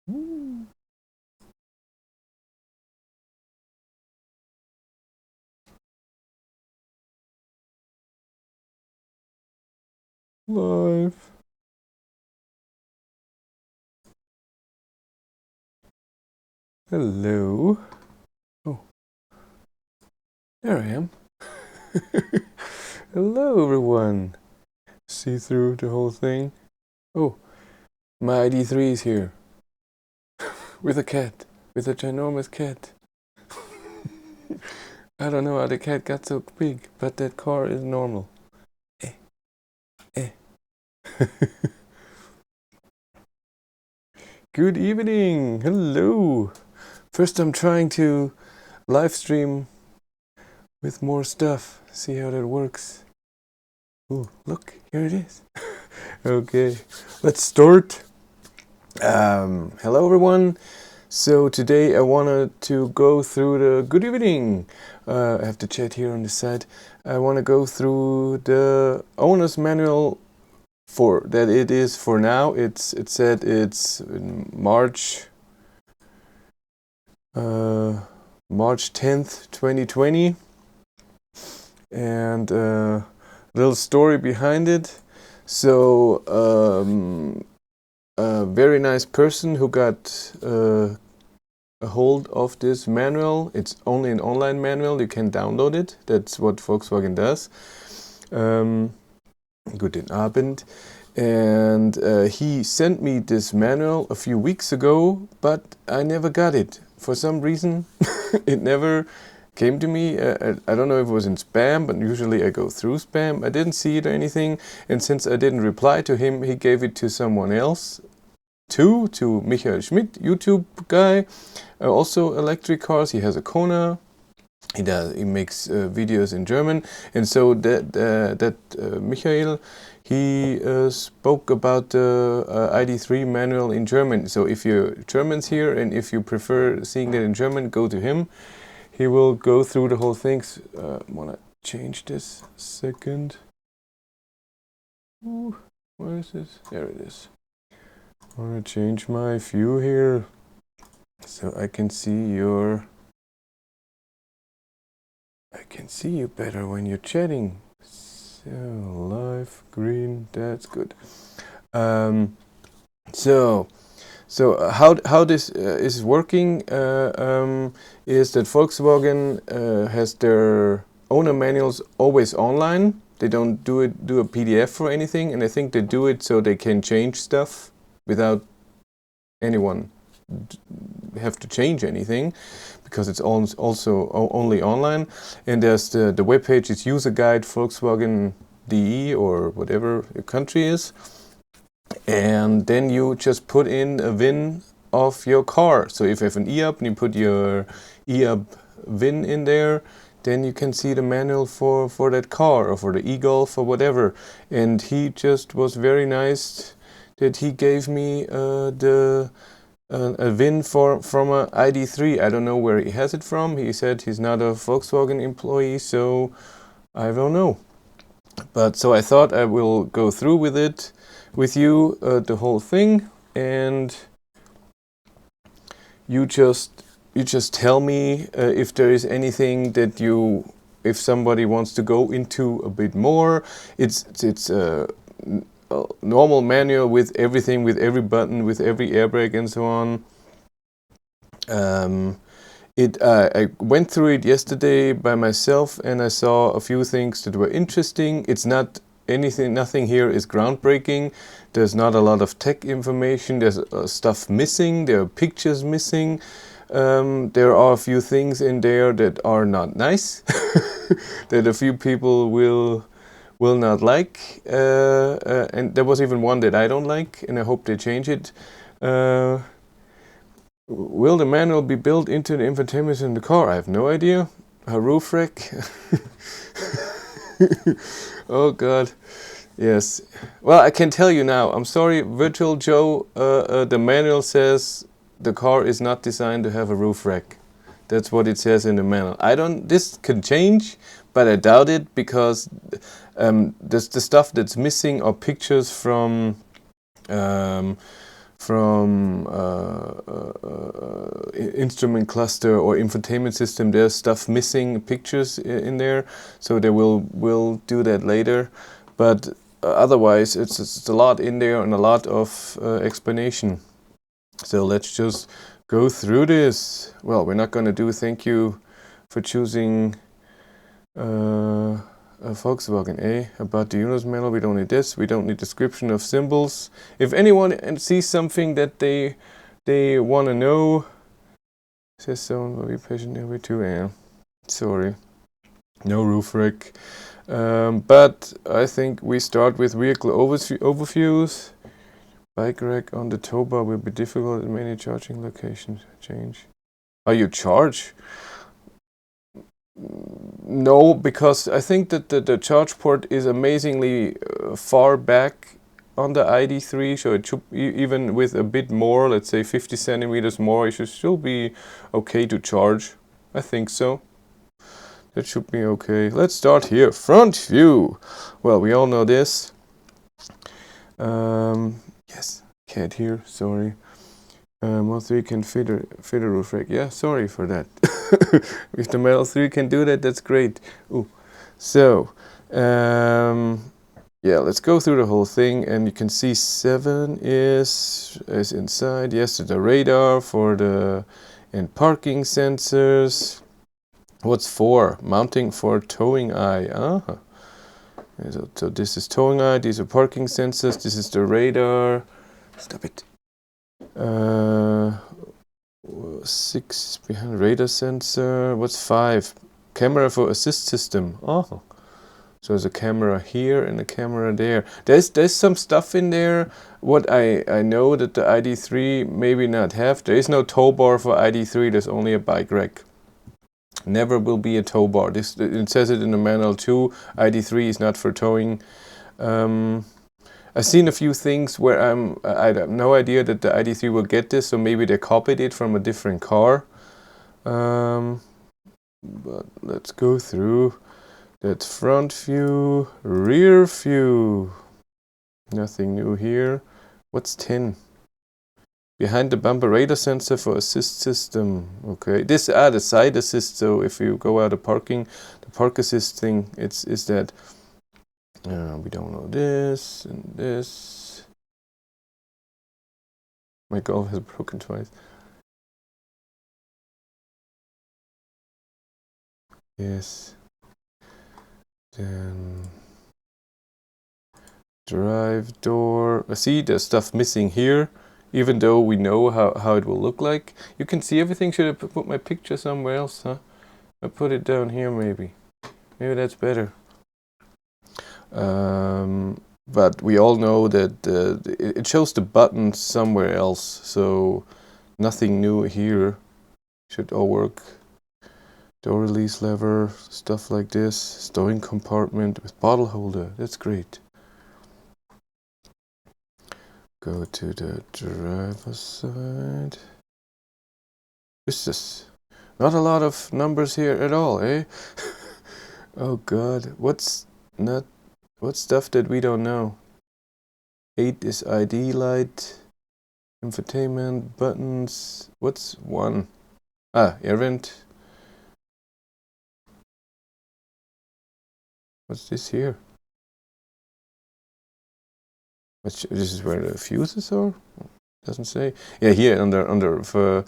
Ooh. Live. Hello. Oh, there I am. Hello, everyone. See through the whole thing. Oh, my Id.3 is here. With a cat. With a ginormous cat. I don't know how the cat got so big, but that car is normal. Eh, eh. Good evening. Hello. First, I'm trying to live stream with more stuff. See how that works. Ooh, look, here it is. Okay, let's start. Hello, everyone. So today I wanted to go through the good evening. I have the chat here on the side. I want to go through the owner's manual for that. It is for now. It said it's in March 10th, 2020, and a little story behind it. So a very nice person who got a hold of this manual. It's only an online manual. You can download it. That's what Volkswagen does. Guten Abend. And he sent me this manual a few weeks ago, but I never got it. For some reason, it never came to me. I don't know if it was in spam, but usually I go through spam. I didn't see it or anything. And since I didn't reply to him, he gave it to someone else. To Michael Schmidt, YouTube guy, also electric cars. He has a Kona. He makes videos in German, and so that Michael, he spoke about the Id.3 manual in German. So if you're Germans here and if you prefer seeing that in German, go to him. He will go through the whole thing. Wanna change this second? Ooh, where is this? There it is. I want to change my view here so I can see you better when you're chatting. So live green, that's good. So how this is working is that Volkswagen has their owner manuals always online. They don't do a PDF or anything, and I think they do it so they can change stuff without anyone have to change anything, because it's also only online. And there's the webpage is user guide Volkswagen DE or whatever your country is, and then you just put in a VIN of your car. So if you have an e-up and you put your e-up VIN in there, then you can see the manual for that car or for the e-Golf or whatever. And he just was very nice that he gave me a VIN from a Id.3. I don't know where he has it from. He said he's not a Volkswagen employee, so I don't know. But so I thought I will go through with it with you, the whole thing, and you just tell me if there is anything that if somebody wants to go into a bit more. It's a normal manual with everything, with every button, with every airbag and so on. I went through it yesterday by myself, and I saw a few things that were interesting. It's not nothing here is groundbreaking. There's not a lot of tech information. There's stuff missing. There are pictures missing. There are a few things in there that are not nice, that a few people will not like, and there was even one that I don't like, and I hope they change it. Will the manual be built into the infotainment in the car? I have no idea. A roof rack? Oh god. Yes. Well, I can tell you now. I'm sorry, Virtual Joe. The manual says the car is not designed to have a roof rack. That's what it says in the manual. This can change, but I doubt it, because the stuff that's missing are pictures from instrument cluster or infotainment system. There's stuff missing, pictures in there, so they will do that later. But otherwise, it's a lot in there and a lot of explanation. So let's just go through this. Well, we're not going to do thank you for choosing a Volkswagen, about the unit manual. We don't need this. We don't need description of symbols. If anyone sees something that they want to know, says someone will be patient every 2 a.m. Sorry, no roof rack. But I think we start with vehicle overviews. Bike rack on the tow bar will be difficult in many charging locations. Change. Oh, you charge? No, because I think that the charge port is amazingly far back on the Id.3, so it should, even with a bit more, let's say 50 centimeters more, it should still be okay to charge. I think so. That should be okay. Let's start here. Front view. Well, we all know this. Yes, cat here, sorry. Model 3 can fit a roof rack. Yeah, sorry for that. If the Model 3 can do that, that's great. Ooh. So, yeah, let's go through the whole thing, and you can see 7 is inside. Yes, the radar for the and parking sensors. What's 4? Mounting for towing eye. So this is towing eye, these are parking sensors, this is the radar. Stop it. 6 behind radar sensor. What's 5? Camera for assist system. Oh, so there's a camera here and a camera there. There's some stuff in there. What I know that the Id.3 maybe not have. There is no tow bar for Id.3. There's only a bike rack. Never will be a tow bar. It says it in the manual too. Id.3 is not for towing. I've seen a few things where I have no idea that the Id.3 will get this, so maybe they copied it from a different car. But let's go through. That's front view, rear view. Nothing new here. What's 10? Behind the bumper radar sensor for assist system. Okay, this the side assist. So if you go out of parking, the park assist thing, is that. We don't know this and this. My golf has broken twice. Yes. Then drive door. I see there's stuff missing here, even though we know how it will look like. You can see everything. Should I put my picture somewhere else, huh? I put it down here maybe. Maybe that's better. But we all know that it shows the buttons somewhere else, so nothing new here. Should all work. Door release lever, stuff like this. Stowing compartment with bottle holder. That's great. Go to the driver's side. This is not a lot of numbers here at all, eh? Oh God, what's stuff that we don't know? 8 is ID light, infotainment, buttons. What's 1? Air vent. What's this here? This is where the fuses are? Doesn't say. Yeah, here under for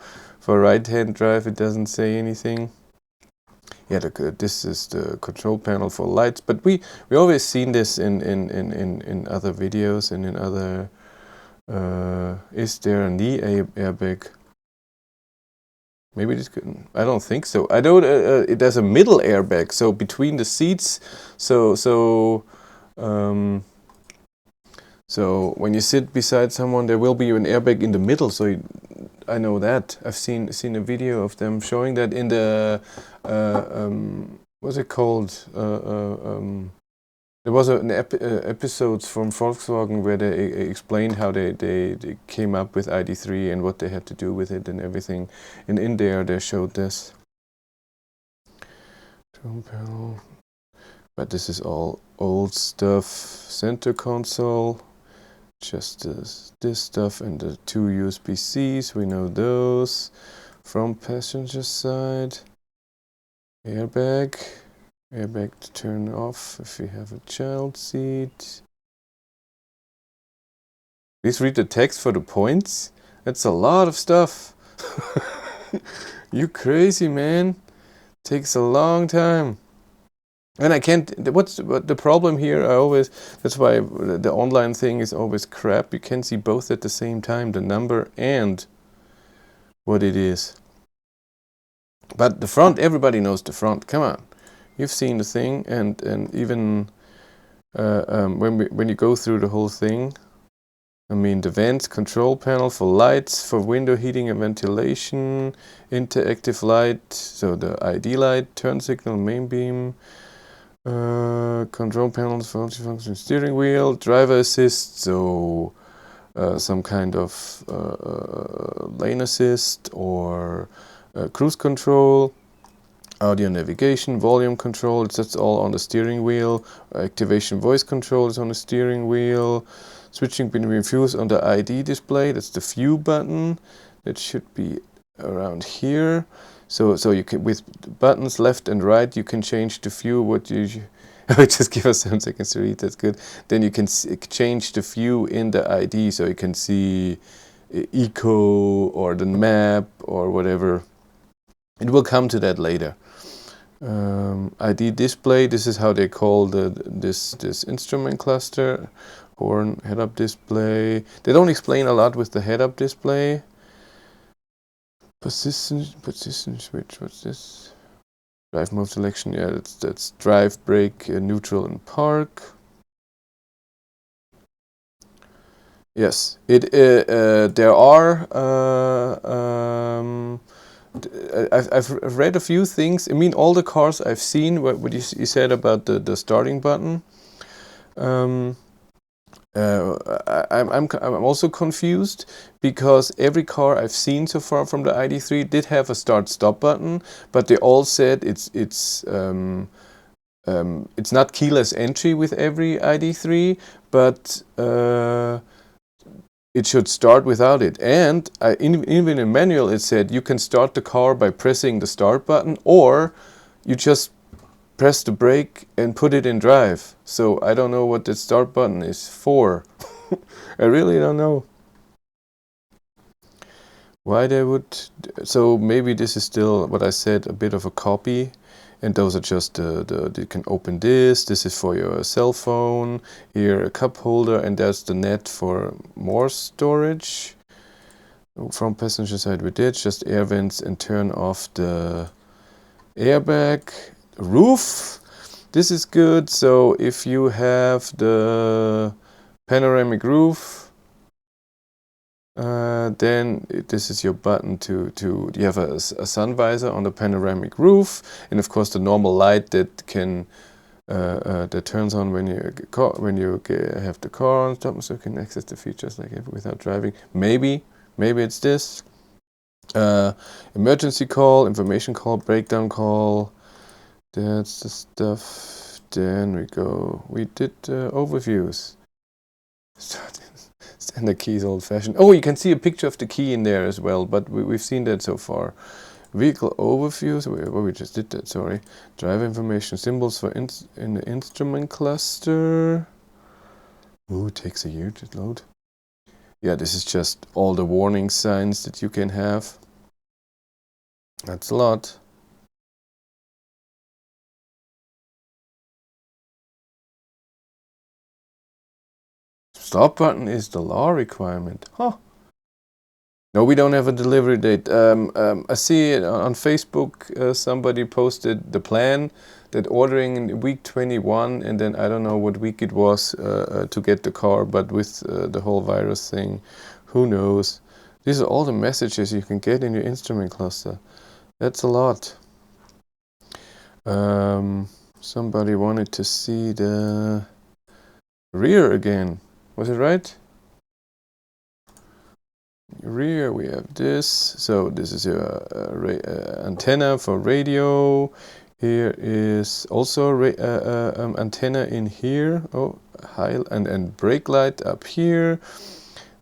right-hand drive it doesn't say anything. Yeah, this is the control panel for lights, but we always seen this in other videos and in other. Is there a knee airbag? Maybe this could. I don't think so. I know there's a middle airbag, so between the seats. So when you sit beside someone, there will be an airbag in the middle. So I know that. I've seen a video of them showing that in the what's it called? There was an episodes from Volkswagen where they explained how they came up with Id.3 and what they had to do with it and everything. And in there they showed this. Drum panel. But this is all old stuff. Center console. just this stuff and the 2 USB-Cs, we know those. From passenger side, airbag to turn off if you have a child seat. Please read the text for the points. That's a lot of stuff. You crazy, man. Takes a long time. And I can't, what's the problem here? That's why the online thing is always crap. You can see both at the same time, the number and what it is. But the front, everybody knows the front. Come on. You've seen the thing, and even when you go through the whole thing, I mean, the vents, control panel for lights, for window heating and ventilation, interactive light, so the ID light, turn signal, main beam, control panels for multifunction steering wheel, driver assist, so some kind of lane assist or cruise control, audio navigation, volume control, that's all on the steering wheel, activation voice control is on the steering wheel, switching between views on the ID display, that's the view button, that should be around here. So you can, with buttons left and right, you can change the view. What you just give us 7 seconds to read. That's good. Then you can change the view in the ID, so you can see eco or the map or whatever. It will come to that later. ID display. This is how they call this instrument cluster. Horn, head-up display. They don't explain a lot with the head-up display. Position switch. What's this? Drive mode selection. Yeah, that's drive, brake, neutral, and park. Yes, there are. I've read a few things. I mean, all the cars I've seen. What you said about the starting button. I'm also confused because every car I've seen so far from the Id.3 did have a start-stop button, but they all said it's not keyless entry with every Id.3, but it should start without it. And even in manual it said you can start the car by pressing the start button, or you just press the brake and put it in drive. So I don't know what the start button is for. I really don't know why they would. So maybe this is still what I said, a bit of a copy, and those are just you can open this. This is for your cell phone. Here a cup holder, and there's the net for more storage. From passenger side we did just air vents and turn off the airbag. Roof, this is good. So if you have the panoramic roof, then this is your button to you have a sun visor on the panoramic roof, and of course the normal light that can that turns on when you have the car on top, so you can access the features like without driving. Maybe it's this. Emergency call, information call, breakdown call. That's the stuff. Then we did overviews. Standard keys, old fashioned. Oh, you can see a picture of the key in there as well, but we've seen that so far. Vehicle overviews, we just did that, sorry. Driver information, symbols for in the instrument cluster. Ooh, it takes a year to load. Yeah, this is just all the warning signs that you can have. That's a lot. Stop button is the law requirement. Huh. No, we don't have a delivery date. I see it on Facebook, somebody posted the plan that ordering in week 21, and then I don't know what week it was to get the car, but with the whole virus thing, who knows. These are all the messages you can get in your instrument cluster. That's a lot. Somebody wanted to see the rear again. Was it right? Rear, we have this. So this is your antenna for radio. Here is also antenna in here. Oh, high and brake light up here.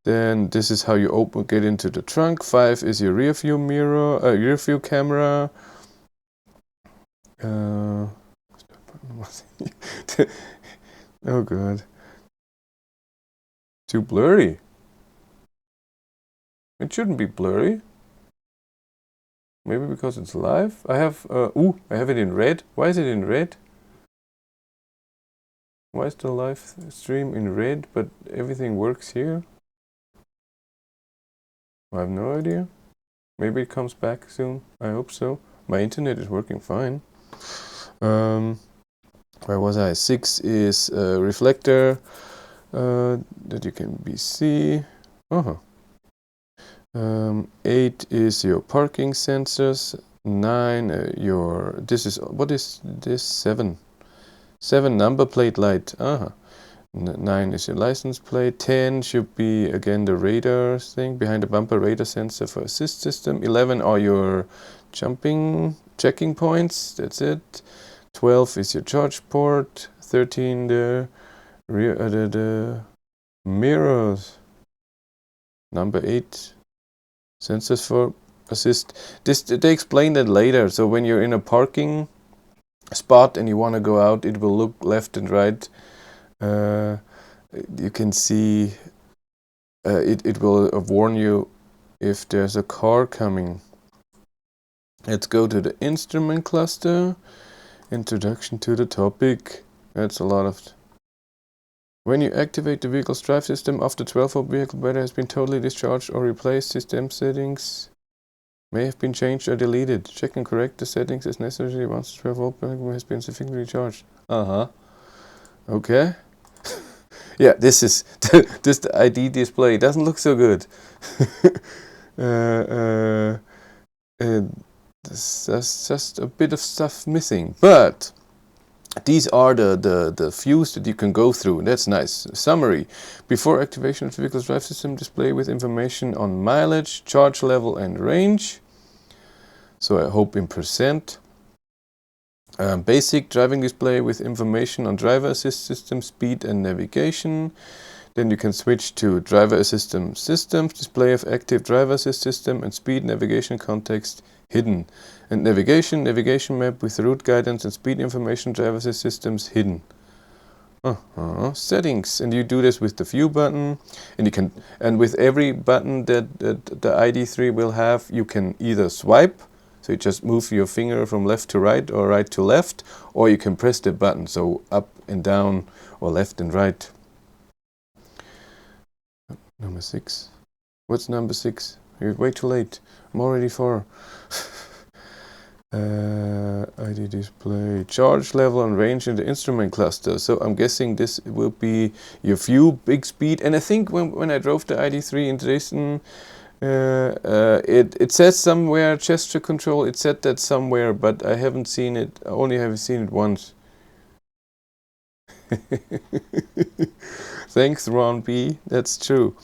Then this is how you get into the trunk. 5 is your rear view mirror, rear view camera. Oh god, too blurry. It shouldn't be blurry. Maybe because it's live. I have I have it in red. Why is it in red? Why is the live stream in red, but everything works here? I have no idea. Maybe it comes back soon. I hope so. My internet is working fine. Where was I? 6 is a reflector that you can see. 8 is your parking sensors. 9 what is this? 7 number plate light. 9 is your license plate. 10 should be again the radar thing behind the bumper, radar sensor for assist system. 11 are your checking points. That's it. 12 is your charge port. 13 the rear the mirrors. Number 8 sensors for assist. They explain that later. So when you're in a parking spot and you want to go out, it will look left and right. You can see it will warn you if there's a car coming. Let's go to the instrument cluster. Introduction to the topic. That's a lot of... When you activate the vehicle's drive system after 12-volt vehicle battery has been totally discharged or replaced, system settings may have been changed or deleted. Check and correct the settings as necessary once the 12-volt battery has been sufficiently charged. Okay. Yeah, this is this the ID display. It doesn't look so good. There's just a bit of stuff missing, but these are the views that you can go through. That's nice. Summary. Before activation of the vehicle's drive system, display with information on mileage, charge level and range. So I hope in percent. Basic driving display with information on driver assist system, speed and navigation. Then you can switch to driver assist systems, display of active driver assist system and speed navigation context hidden. And navigation map with route guidance and speed information driver assist systems hidden. Settings, and you do this with the view button, and you can, and with every button that the Id.3 will have, you can either swipe, so you just move your finger from left to right or right to left, or you can press the button, so up and down or left and right. Number 6. What's number 6? You're way too late. I'm already 4. ID display, charge level and range in the instrument cluster. So I'm guessing this will be your view, big speed. And I think when I drove the Id.3 in Dresden, it says somewhere gesture control. It said that somewhere, but I haven't seen it. I only have seen it once. Thanks, Ron B. That's true.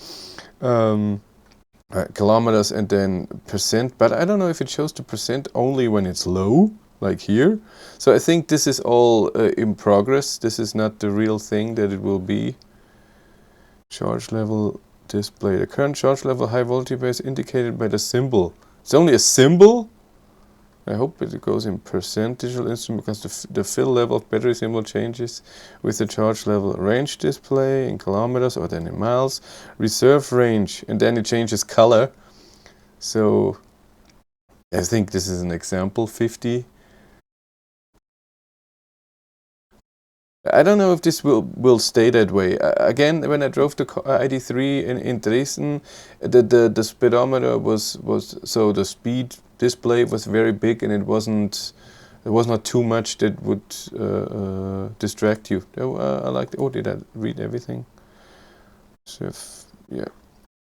Kilometers and then percent, but I don't know if it shows the percent only when it's low, like here. So I think this is all in progress. This is not the real thing that it will be. Charge level display. The current charge level high voltage base indicated by the symbol. It's only a symbol? I hope it goes in percent digital instrument because the fill level of battery symbol changes with the charge level. Range display in kilometers or then in miles. Reserve range, and then it changes color. So I think this is an example, 50. I don't know if this will stay that way. Again, when I drove the Id.3 in Dresden, the speedometer was so the speed display was very big, and it was not too much that would distract you. I liked. Oh, did I read everything? Shift, yeah.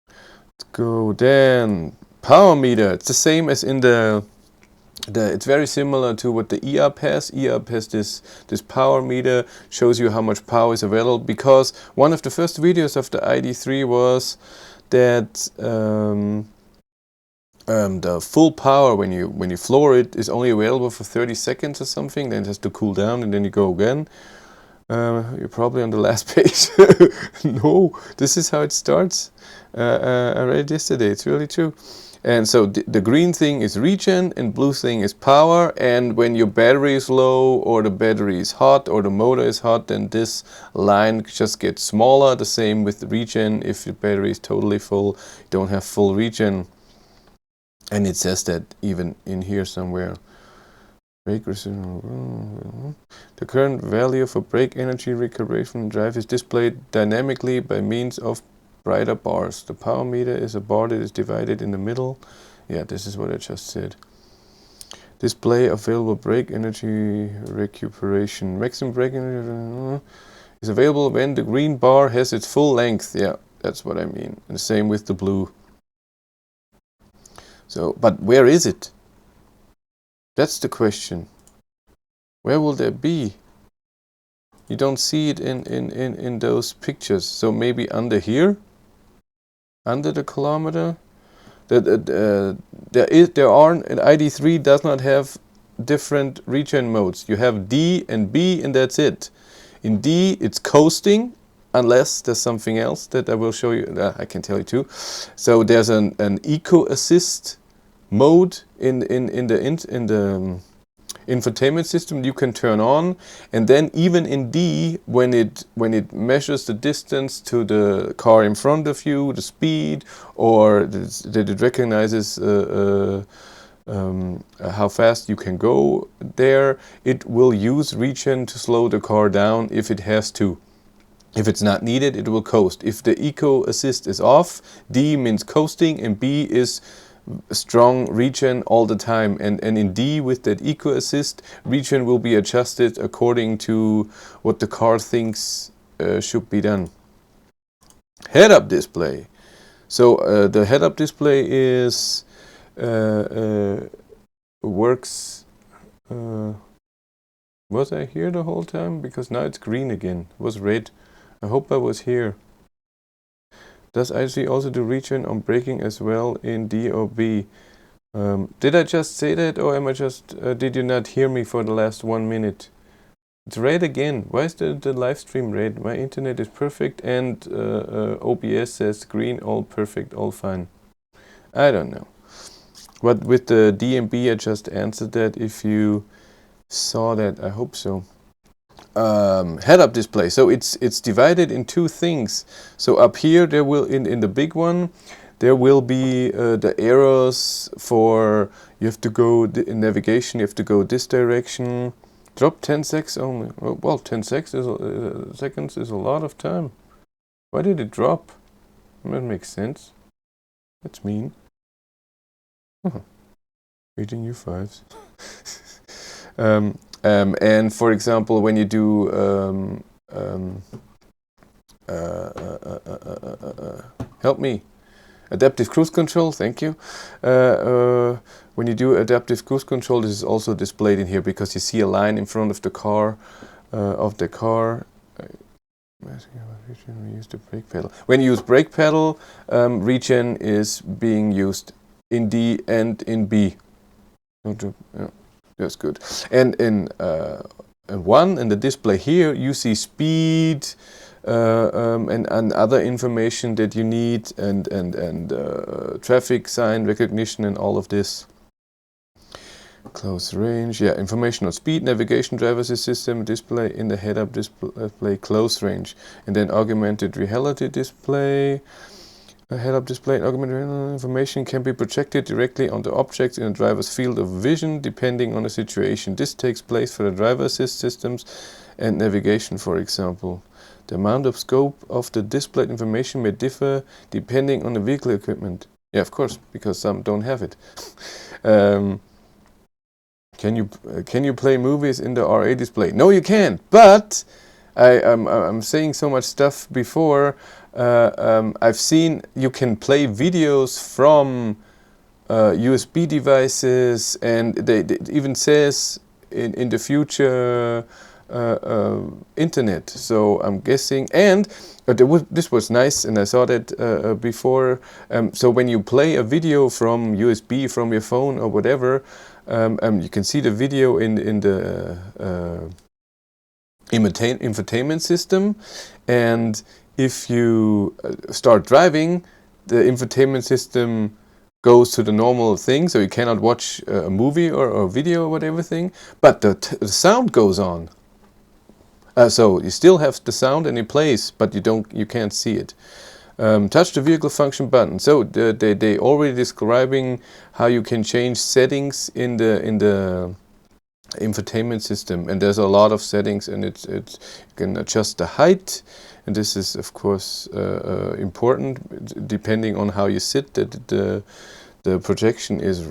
Let's go then. Power meter. It's the same as in the. It's very similar to what the EUP has. EUP has this power meter, shows you how much power is available, because one of the first videos of the Id.3 was that the full power when you floor it is only available for 30 seconds or something. Then it has to cool down, and then you go again. You're probably on the last page. No, this is how it starts. I read it yesterday. It's really true. And so the green thing is regen, and blue thing is power. And when your battery is low, or the battery is hot, or the motor is hot, then this line just gets smaller. The same with the regen. If your battery is totally full, you don't have full regen. And it says that even in here somewhere. Brake resistance. The current value for brake energy recalibration drive is displayed dynamically by means of brighter bars. The power meter is a bar that is divided in the middle. Yeah, this is what I just said. Display available brake energy recuperation. Maximum brake energy is available when the green bar has its full length. Yeah, that's what I mean. And the same with the blue. So, but where is it? That's the question. Where will there be? You don't see it in those pictures. So maybe under here? Under the kilometer? There aren't, and Id.3 does not have different regen modes. You have D and B, and that's it. In D, it's coasting, unless there's something else that I will show you. I can tell you too. So there's an eco assist mode in the infotainment system you can turn on, and then even in D, when it measures the distance to the car in front of you, the speed, or that it recognizes how fast you can go there, it will use regen to slow the car down if it has to. If it's not needed, it will coast. If the eco assist is off, D means coasting, and B is strong regen all the time, and in D with that eco assist, regen will be adjusted according to what the car thinks should be done. Head-up display. So the head-up display is works. Was I here the whole time? Because now it's green again. It was red. I hope I was here. Does Id.3 also do regen on braking as well in D or B? Did I just say that, or am I just did you not hear me for the last 1 minute? It's red again. Why is the live stream red? My internet is perfect, and OBS says green, all perfect, all fine. I don't know. But with the D and B, I just answered that. If you saw that, I hope so. Head-up display. So it's divided in two things. So up here there will in the big one there will be the arrows for you have to go in navigation. You have to go this direction. Drop 10 seconds only. Well, 10 seconds is a lot of time. Why did it drop? That makes sense. That's mean. Reading you fives. And for example, when you do help me, adaptive cruise control, thank you. When you do adaptive cruise control, this is also displayed in here because you see a line in front of the car, Use the brake pedal. When you use brake pedal, regen is being used in D and in B. Yeah. That's good. And in one, in the display here, you see speed and other information that you need, and traffic sign recognition and all of this. Close range, yeah, information on speed, navigation, driver assist system, display in the head-up display, close range, and then augmented reality display. A head-up display and augmented information can be projected directly onto objects in a driver's field of vision depending on the situation. This takes place for the driver assist systems and navigation, for example. The amount of scope of the displayed information may differ depending on the vehicle equipment. Yeah, of course, because some don't have it. Can you play movies in the RA display? No, you can't. But I'm saying so much stuff before. I've seen you can play videos from USB devices, and it even says in the future internet. So I'm guessing, and this was nice, and I saw that before. So when you play a video from USB from your phone or whatever, you can see the video in the infotainment system, and if you start driving, the infotainment system goes to the normal thing, so you cannot watch a movie or a video or whatever thing, but the sound goes on. So you still have the sound and it plays, but you can't see it. Touch the vehicle function button. So they already describing how you can change settings in the infotainment system, and there's a lot of settings, and you can adjust the height, and this is of course important depending on how you sit, that the projection is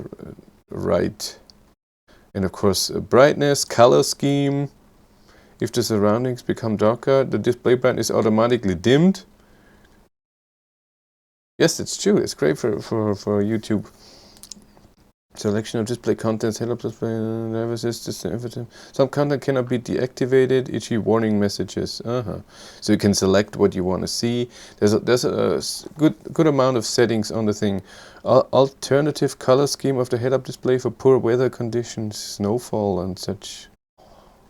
right, and of course brightness, color scheme. If the surroundings become darker, the display button is automatically dimmed. Yes, it's true. It's great for YouTube. Selection of display contents, head-up display, driver assist, everything. Some content cannot be deactivated, e.g. warning messages. So you can select what you want to see. There's a good amount of settings on the thing. Alternative color scheme of the head-up display for poor weather conditions, snowfall and such.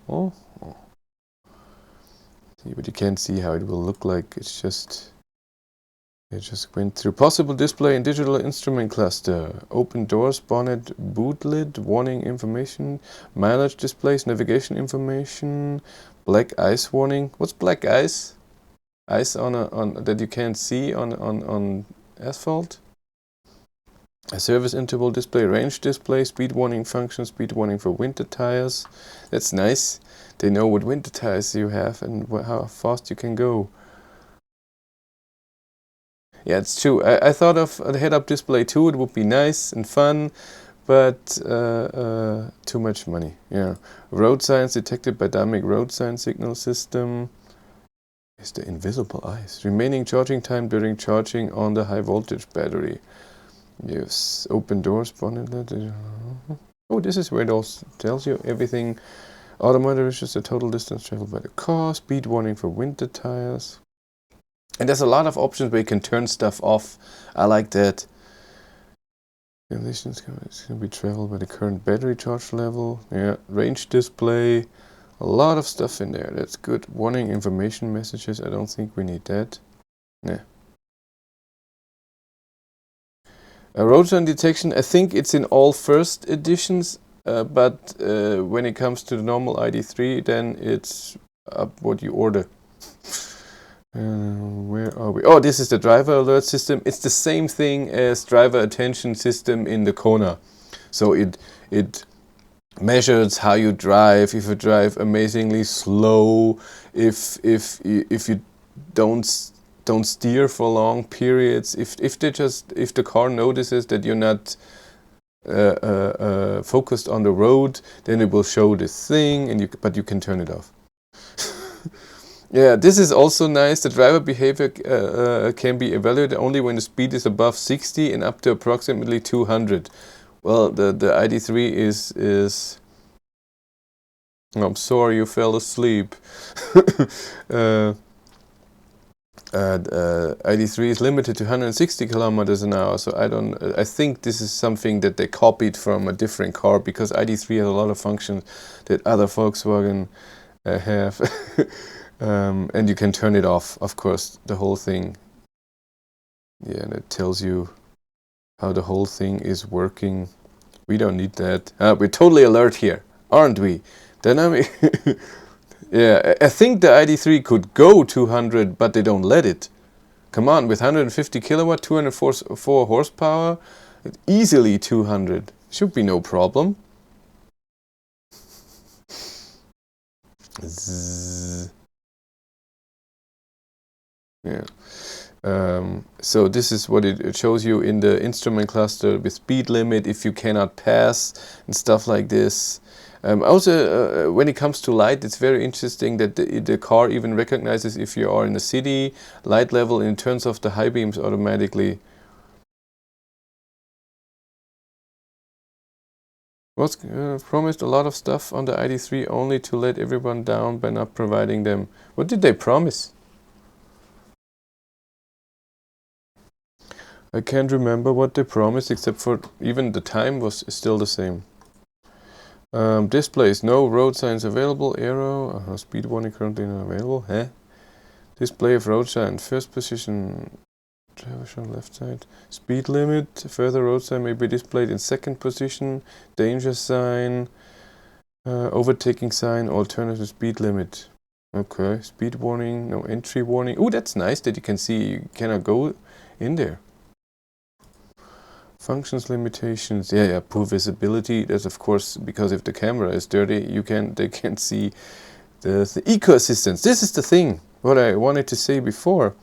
Oh. But you can't see how it will look like. It just went through. Possible display in digital instrument cluster. Open doors, bonnet, boot lid, warning information, mileage displays, navigation information, black ice warning. What's black ice? Ice on that you can't see on asphalt. A service interval display, range display, speed warning function, speed warning for winter tires. That's nice. They know what winter tires you have and how fast you can go. Yeah, it's true. I thought of a head-up display too. It would be nice and fun, but too much money. Yeah. Road signs detected by dynamic road sign signal system. Is the invisible ice. Remaining charging time during charging on the high voltage battery. Yes. Open doors, bonnet. Oh, this is where it all tells you everything. Automotive is just the total distance traveled by the car. Speed warning for winter tires. And there's a lot of options where you can turn stuff off. I like that. Conditions can be traveled by the current battery charge level. Yeah, range display. A lot of stuff in there. That's good. Warning information messages. I don't think we need that. Yeah. Road sign detection. I think it's in all first editions. But when it comes to the normal Id.3, then it's up what you order. Where are we? Oh, this is the driver alert system. It's the same thing as driver attention system in the Kona. So it measures how you drive. If you drive amazingly slow, if you don't steer for long periods, if the car notices that you're not focused on the road, then it will show this thing, but you can turn it off. Yeah, this is also nice. The driver behavior can be evaluated only when the speed is above 60 and up to approximately 200. Well, the Id.3 is. I'm sorry you fell asleep. Id.3 is limited to 160 kilometers an hour, so I think this is something that they copied from a different car, because Id.3 has a lot of functions that other Volkswagen have. And you can turn it off, of course, the whole thing. Yeah, and it tells you how the whole thing is working. We don't need that. We're totally alert here, aren't we? Dynamic. Yeah, I think the Id.3 could go 200, but they don't let it. Come on, with 150 kilowatt, 204 horsepower, easily 200. Should be no problem. Zzz. Yeah. So this is what it shows you in the instrument cluster with speed limit, if you cannot pass and stuff like this. Also, when it comes to light, it's very interesting that the car even recognizes if you are in the city, light level, and it turns off the high beams automatically. Was promised a lot of stuff on the Id.3 only to let everyone down by not providing them. What did they promise? I can't remember what they promised, except for even the time was still the same. Displays, no road signs available. Arrow, speed warning currently not available. Display of road sign, first position, driver on left side. Speed limit, further road sign may be displayed in second position. Danger sign, overtaking sign, alternative speed limit. Okay, speed warning, no entry warning. Oh, that's nice that you can see you cannot go in there. Functions limitations, yeah, poor visibility. That's of course because if the camera is dirty, they can't see the eco assistance. This is the thing what I wanted to say before.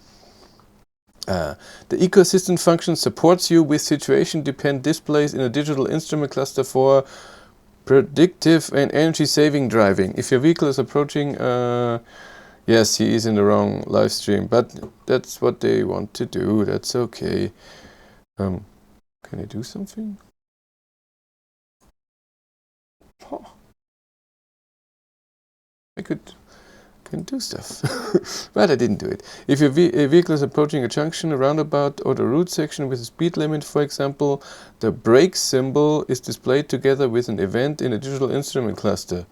The eco assistant function supports you with situation-dependent displays in a digital instrument cluster for predictive and energy-saving driving. If your vehicle is approaching, yes, he is in the wrong live stream, but that's what they want to do. That's okay. Can I do something? Oh. I can do stuff, but I didn't do it. If your vehicle is approaching a junction, a roundabout, or the route section with a speed limit, for example, the brake symbol is displayed together with an event in a digital instrument cluster.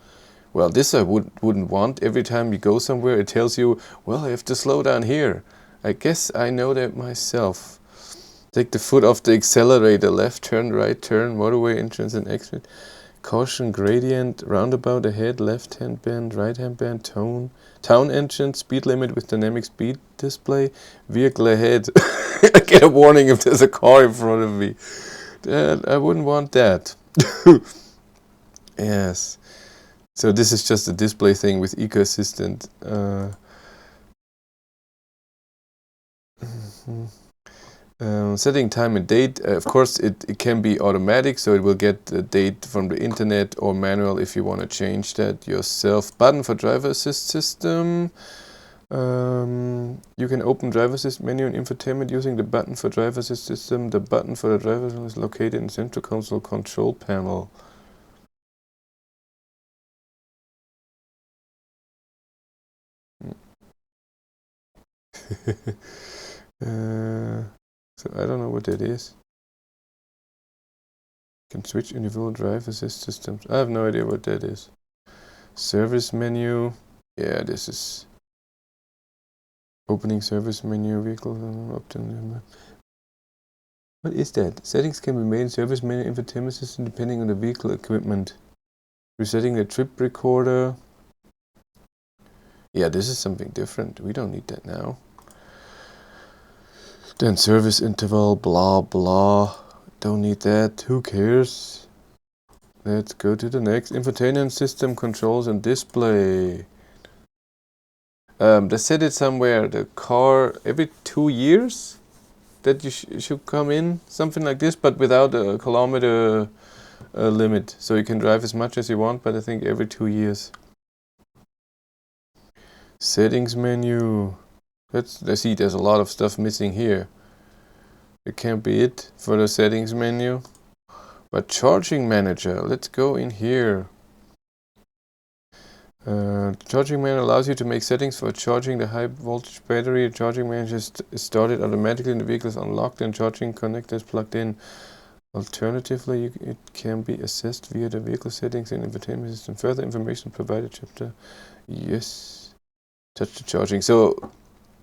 Well, this I wouldn't want. Every time you go somewhere, it tells you, well, I have to slow down here. I guess I know that myself. Take the foot off the accelerator, left turn, right turn, motorway entrance and exit. Caution gradient, roundabout ahead, left hand bend, right hand bend, town entrance, speed limit with dynamic speed display, vehicle ahead. I get a warning if there's a car in front of me. I wouldn't want that. Yes. So this is just a display thing with Eco Assistant. Setting time and date, of course it can be automatic, so it will get the date from the internet or manual if you want to change that yourself. Button for driver assist system. You can open driver assist menu in infotainment using the button for driver assist system. The button for the driver assist is located in the central console control panel. So I don't know what that is. Can switch individual drive assist systems. I have no idea what that is. Service menu. Yeah, this is opening service menu, vehicle option. What is that? Settings can be made in service menu infotainment system depending on the vehicle equipment. Resetting the trip recorder. Yeah, this is something different. We don't need that now. Then service interval, blah blah. Don't need that. Who cares? Let's go to the next. Infotainment system controls and display. They said it somewhere. The car every 2 years that you should come in, something like this, but without a kilometer limit. So you can drive as much as you want, but I think every 2 years. Settings menu. I see there's a lot of stuff missing here. It can't be it for the settings menu. But charging manager, let's go in here. Charging manager allows you to make settings for charging the high voltage battery. Charging manager is started automatically and the vehicle is unlocked and charging connector is plugged in. Alternatively, it can be assessed via the vehicle settings and infotainment system. Further information provided chapter. Yes. Touch the charging. So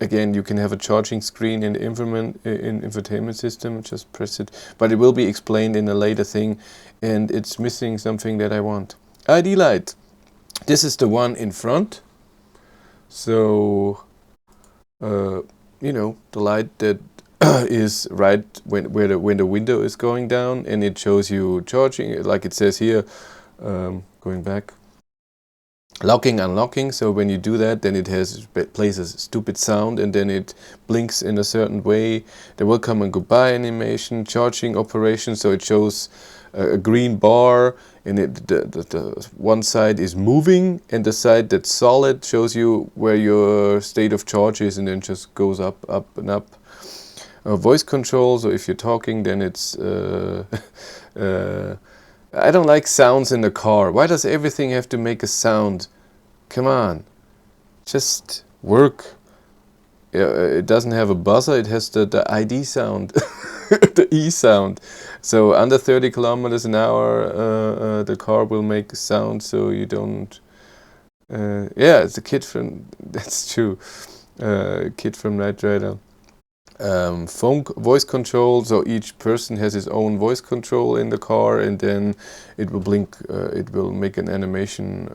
again, you can have a charging screen in the infotainment system. Just press it, but it will be explained in a later thing, and it's missing something that I want. ID light. This is the one in front. So, you know, the light that is right when the window is going down, and it shows you charging, like it says here. Going back. Locking, unlocking, so when you do that, then it plays a stupid sound and then it blinks in a certain way. The welcome and goodbye animation, charging operation, so it shows a green bar and the one side is moving and the side that's solid shows you where your state of charge is and then just goes up and up. Voice control, so if you're talking then it's I don't like sounds in the car. Why does everything have to make a sound? Come on, just work. It doesn't have a buzzer, it has the ID sound, the E sound. So under 30 kilometers an hour, the car will make a sound, so you don't. Yeah, it's a kid from. That's true. Kid from Knight Rider. Phone voice control. So each person has his own voice control in the car, and then it will blink. It will make an animation.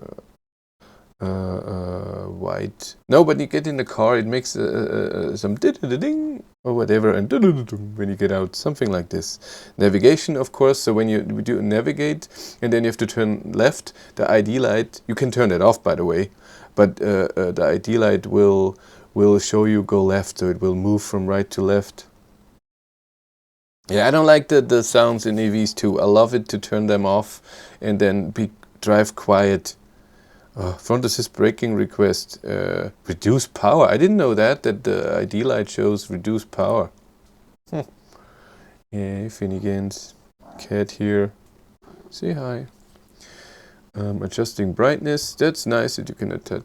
White. No, but you get in the car, it makes some ding or whatever, and when you get out, something like this. Navigation, of course. So when you do navigate, and then you have to turn left, the ID light. You can turn it off, by the way, but the ID light will show you go left, so it will move from right to left. Yeah, I don't like the sounds in EVs too. I love it to turn them off and then drive quiet. Front assist braking request. Reduce power. I didn't know that the ID light shows reduce power. Yeah, Finnegans. Cat here. Say hi. Adjusting brightness. That's nice that you can attach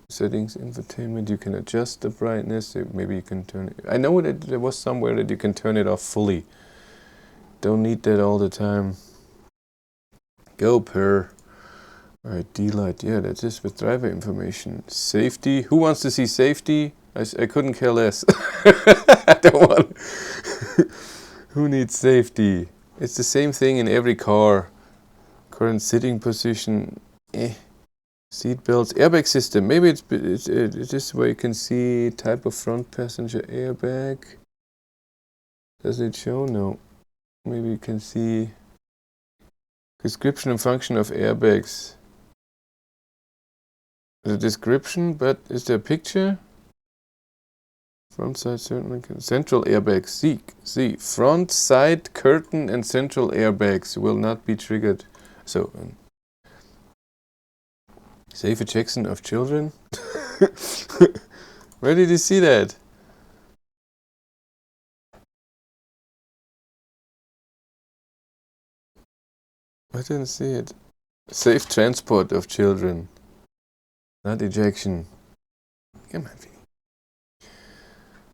settings, infotainment. You can adjust the brightness. Maybe you can turn it. I know that there was somewhere that you can turn it off fully. Don't need that all the time. Go per. ID light, yeah, that's just with driver information. Safety, who wants to see safety? I couldn't care less. I don't want. Who needs safety? It's the same thing in every car. Current sitting position, seat belts, airbag system. Maybe it's just where you can see type of front passenger airbag. Does it show? No. Maybe you can see description and function of airbags. The description, but is there a picture? Front side certainly central airbags. See, front side curtain and central airbags will not be triggered. So, safe ejection of children. Where did you see that? I didn't see it. Safe transport of children. Not ejection. Come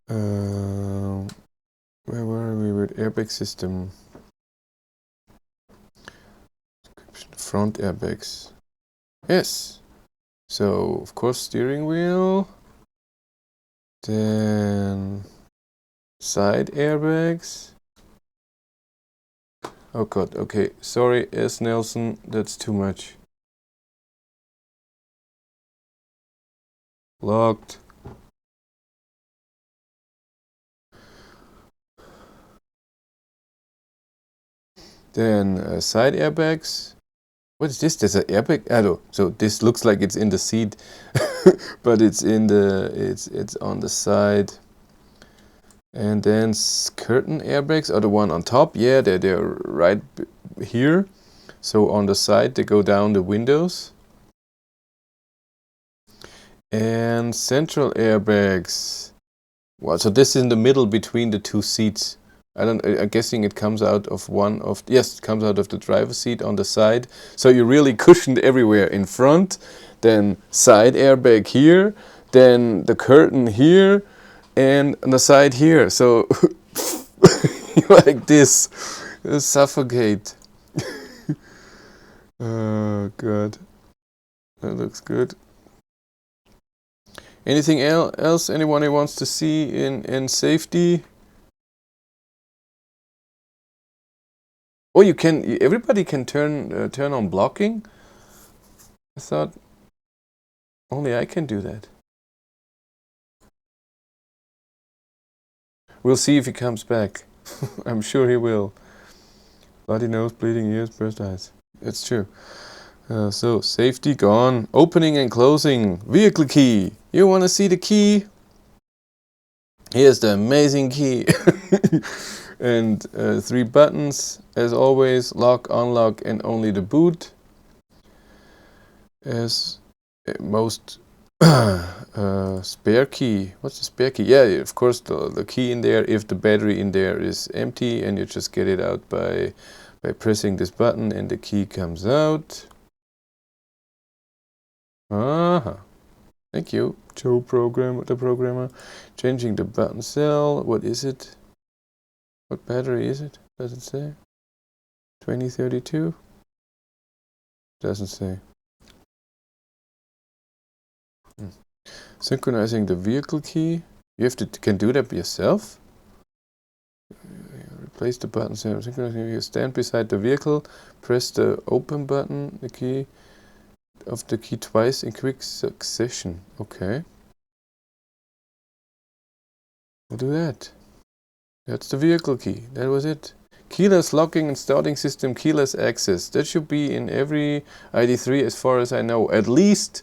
on, where were we with airbag system? Front airbags. Yes. So, of course, steering wheel. Then side airbags. Oh god, okay. Sorry, S. Nelson, that's too much. Locked. Then side airbags. What is this? There's an airbag. Oh, so this looks like it's in the seat, but it's in the it's on the side. And then curtain airbags are the one on top. Yeah, they're right here. So on the side they go down the windows. And central airbags. Well, so this is in the middle between the two seats. I'm guessing it comes out of it comes out of the driver's seat on the side. So you're really cushioned everywhere in front, then side airbag here, then the curtain here, and on the side here. So like this, suffocate. Oh god, that looks good. Anything else anyone who wants to see in safety? Oh, everybody can turn on blocking? I thought only I can do that. We'll see if he comes back. I'm sure he will. Bloody nose, bleeding ears, burst eyes. It's true. So, safety gone. Opening and closing. Vehicle key. You want to see the key? Here's the amazing key. And 3 buttons, as always, lock, unlock, and only the boot. As most spare key. What's the spare key? Yeah, of course, the key in there if the battery in there is empty, and you just get it out by by pressing this button and the key comes out. Thank you, Joe the programmer. Changing the button cell. What is it? What battery is it? Does it say? 2032? Doesn't say. Synchronizing the vehicle key. You can do that yourself. Replace the button. Synchronizing. You stand beside the vehicle. Press the open button. The key of the key twice in quick succession. Okay. We'll do that. That's the vehicle key. That was it. Keyless locking and starting system, keyless access. That should be in every Id.3 as far as I know. At least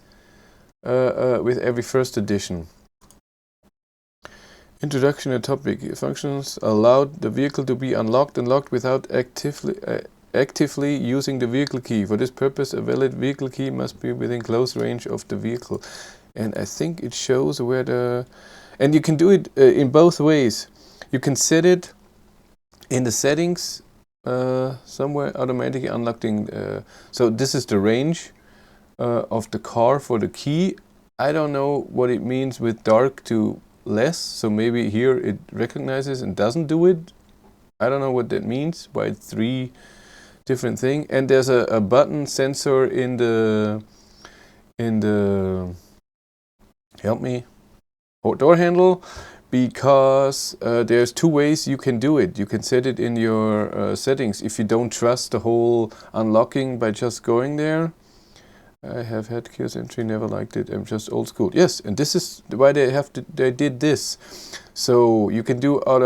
with every first edition. Introduction and topic. Functions allowed the vehicle to be unlocked and locked without actively using the vehicle key. For this purpose, a valid vehicle key must be within close range of the vehicle. And I think it shows where the... And you can do it in both ways. You can set it in the settings somewhere, automatically unlocking. So this is the range of the car for the key. I don't know what it means with dark to less. So maybe here it recognizes and doesn't do it. I don't know what that means. Why it's 3 different things. And there's a button sensor in the help me, door handle, because there's 2 ways you can do it. You can set it in your settings if you don't trust the whole unlocking by just going there. I have had kiosk entry, never liked it. I'm just old school. Yes, and this is why they did this. So you can do out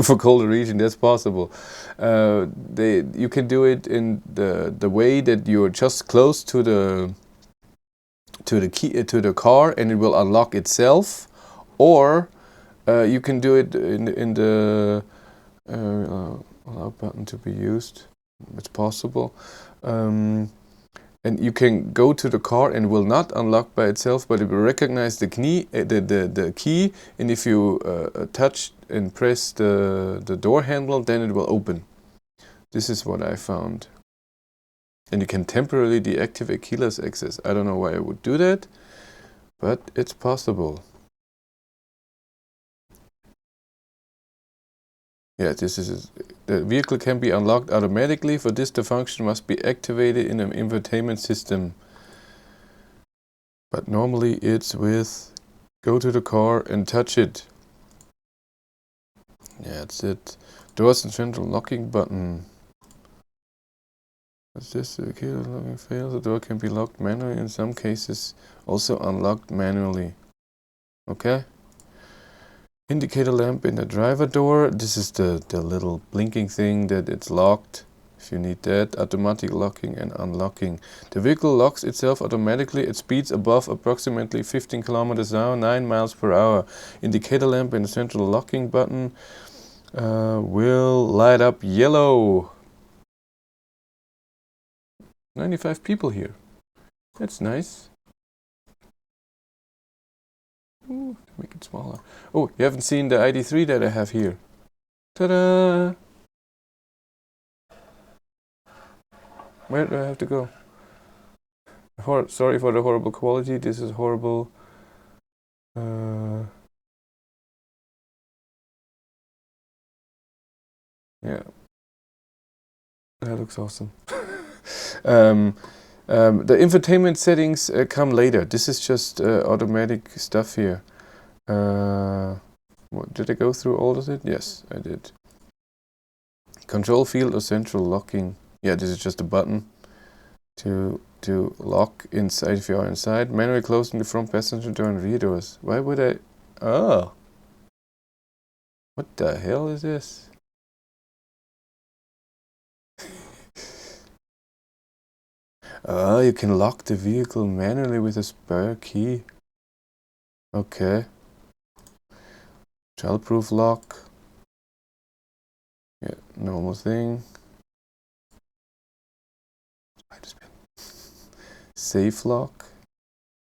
for colder region. That's possible. You can do it in the way that you're just close to the key to the car and it will unlock itself, or you can do it in the allow button to be used. It's possible. And you can go to the car and it will not unlock by itself, but it will recognize the key, and if you touch and press the door handle, then it will open. This is what I found. And you can temporarily deactivate keyless access. I don't know why I would do that, but it's possible. Yeah, this is the vehicle can be unlocked automatically. For this, the function must be activated in an infotainment system. But normally it's with go to the car and touch it. Yeah, that's it. Doors and central locking button. What's this? The key locking fails. The door can be locked manually. In some cases, also unlocked manually. Okay. Indicator lamp in the driver door. This is the little blinking thing that it's locked. If you need that. Automatic locking and unlocking. The vehicle locks itself automatically at speeds above approximately 15 kilometers an hour, 9 miles per hour. Indicator lamp in the central locking button will light up yellow. 95 people here. That's nice. Ooh, make it smaller. Oh, you haven't seen the Id.3 that I have here. Ta-da! Where do I have to go? Sorry for the horrible quality. This is horrible. Yeah. That looks awesome. The infotainment settings come later. This is just automatic stuff here. Did I go through all of it? Yes, I did. Control field or central locking. Yeah, this is just a button to lock inside if you are inside. Manually closing the front passenger door and rear doors. Why would I? Oh. What the hell is this? Oh, you can lock the vehicle manually with a spare key. Okay. Childproof lock. Yeah, normal thing. Safe lock.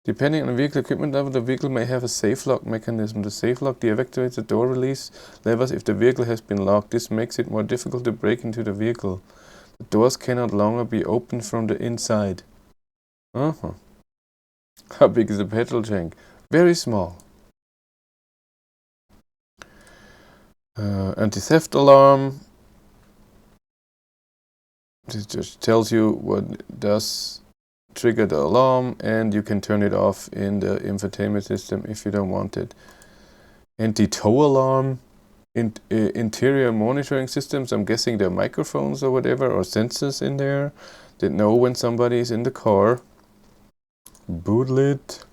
Depending on the vehicle equipment level, the vehicle may have a safe lock mechanism. The safe lock deactivates the door release levers if the vehicle has been locked. This makes it more difficult to break into the vehicle. The doors cannot longer be opened from the inside. Uh-huh. How big is the petrol tank? Very small. Anti-theft alarm. This just tells you what does trigger the alarm, and you can turn it off in the infotainment system if you don't want it. Anti-tow alarm. Interior monitoring systems. I'm guessing there are microphones or whatever, or sensors in there that know when somebody is in the car. Boot lid.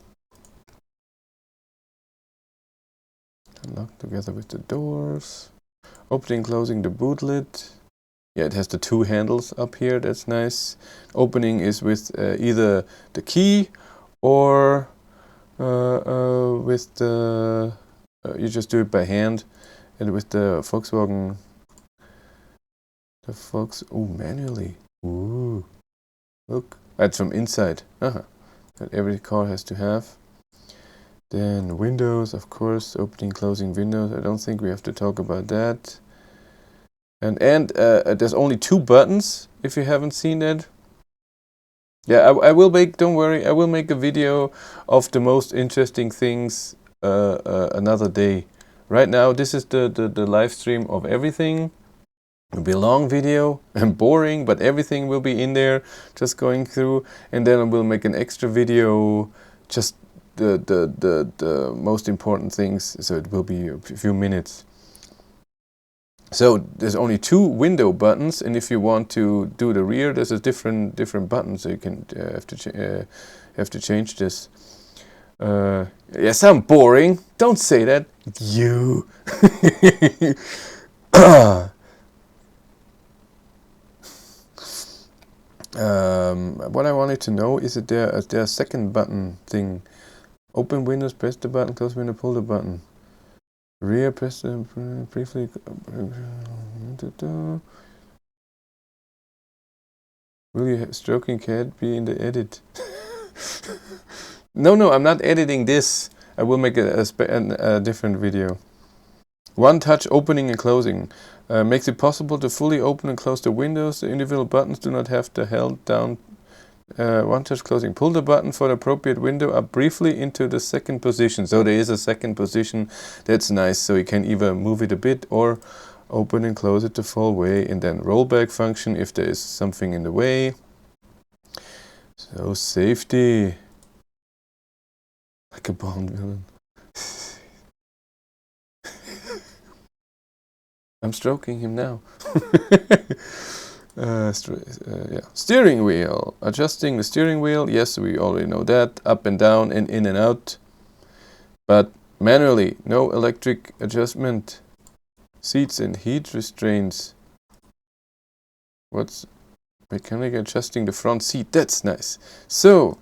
Lock together with the doors. Opening, closing the boot lid. Yeah, it has the two handles up here. That's nice. Opening is with either the key or with the... you just do it by hand. And with the Volkswagen... manually. Ooh. Look. That's from inside. That every car has to have. Then windows, of course. Opening, closing windows. I don't think we have to talk about that. And there's only 2 buttons, if you haven't seen that. Yeah, I will make, don't worry, I will make a video of the most interesting things another day. Right now, this is the live stream of everything. It'll be a long video and boring, but everything will be in there, just going through. And then I will make an extra video, just the most important things, so it will be a few minutes. So there's only 2 window buttons, and if you want to do the rear, there's a different button, so you can have to change this. Yeah, sound boring. Don't say that. You. What I wanted to know is there a second button thing? Open windows, press the button. Close window, pull the button. Rear, press the briefly. Will you stroking cat be in the edit? No, I'm not editing this. I will make a different video. One touch opening and closing makes it possible to fully open and close the windows. The individual buttons do not have to held down. One touch closing. Pull the button for the appropriate window up briefly into the second position. So there is a second position. That's nice. So you can either move it a bit or open and close it the full way. And then rollback function if there is something in the way. So safety. Like a Bond villain. I'm stroking him now. Yeah. Steering wheel. Adjusting the steering wheel. Yes, we already know that. Up and down and in and out. But manually, no electric adjustment. Seats and heat restraints. What's mechanic adjusting the front seat? That's nice. So,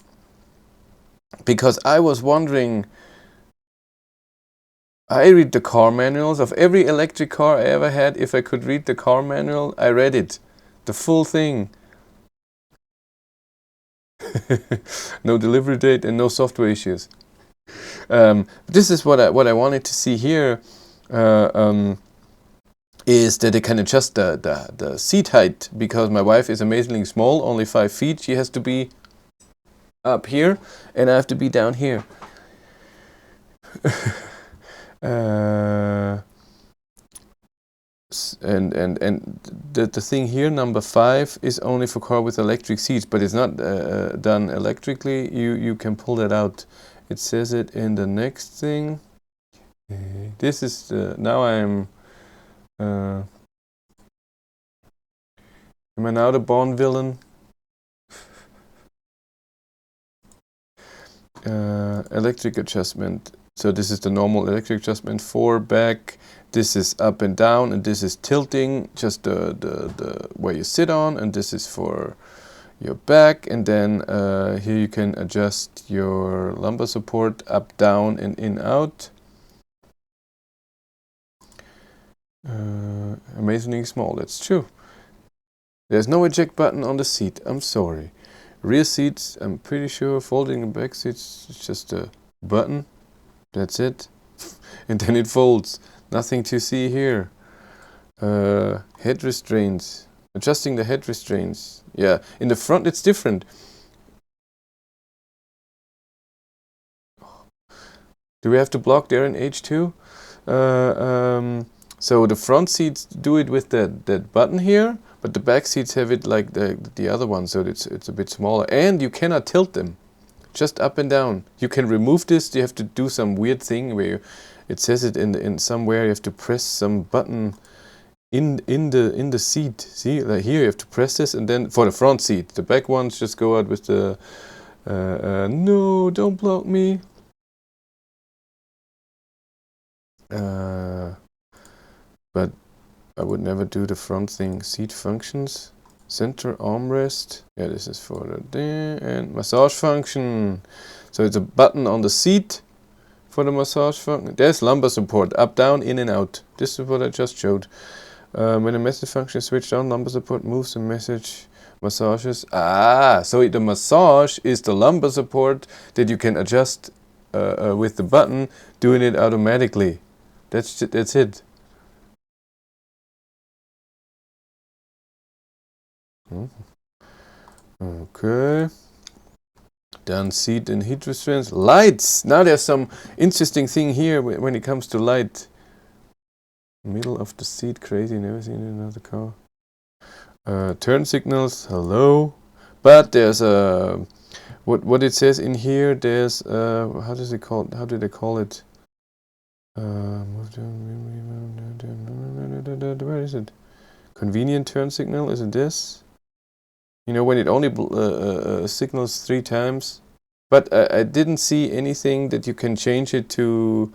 because I was wondering, I read the car manuals of every electric car I ever had. If I could read the car manual, I read it. The full thing. No delivery date and no software issues. This is what I wanted to see here. Is that they can adjust the seat height, because my wife is amazingly small, only 5 feet. She has to be up here and I have to be down here. And the thing here, number 5, is only for car with electric seats, but it's not done electrically. You can pull that out. It says it in the next thing. This is now am I now the Bond villain? Electric adjustment. So this is the normal electric adjustment for back. This is up and down, and this is tilting, just the where you sit on, and this is for your back. And then here you can adjust your lumbar support up, down, and in, out. Amazingly small, that's true. There's no eject button on the seat, I'm sorry. Rear seats, I'm pretty sure folding the back seats is just a button. That's it. And then it folds. Nothing to see here. Head restraints. Adjusting the head restraints. Yeah, in the front it's different. Do we have to block there in H2? So the front seats do it with that button here, but the back seats have it like the other one, so it's a bit smaller. And you cannot tilt them, just up and down. You can remove this. You have to do some weird thing where it says it in somewhere. You have to press some button in the seat. See, like here you have to press this, and then for the front seat, the back ones just go out with the no, don't block me. But I would never do the front thing. Seat functions, center armrest. Yeah, this is for the day, and massage function. So it's a button on the seat for the massage function. There's lumbar support, up, down, in and out. This is what I just showed. When the message function is switched on, lumbar support moves the message. Massages. So the massage is the lumbar support that you can adjust with the button, doing it automatically. That's it. Okay. Done seat and heat restraints. Lights. Now there's some interesting thing here when it comes to light. Middle of the seat. Crazy. Never seen another car. Turn signals. Hello. But there's a what it says in here. There's how does it call? How do they call it? Where is it? Convenient turn signal. Is it this? You know, when it only signals 3 times. But I didn't see anything that you can change it to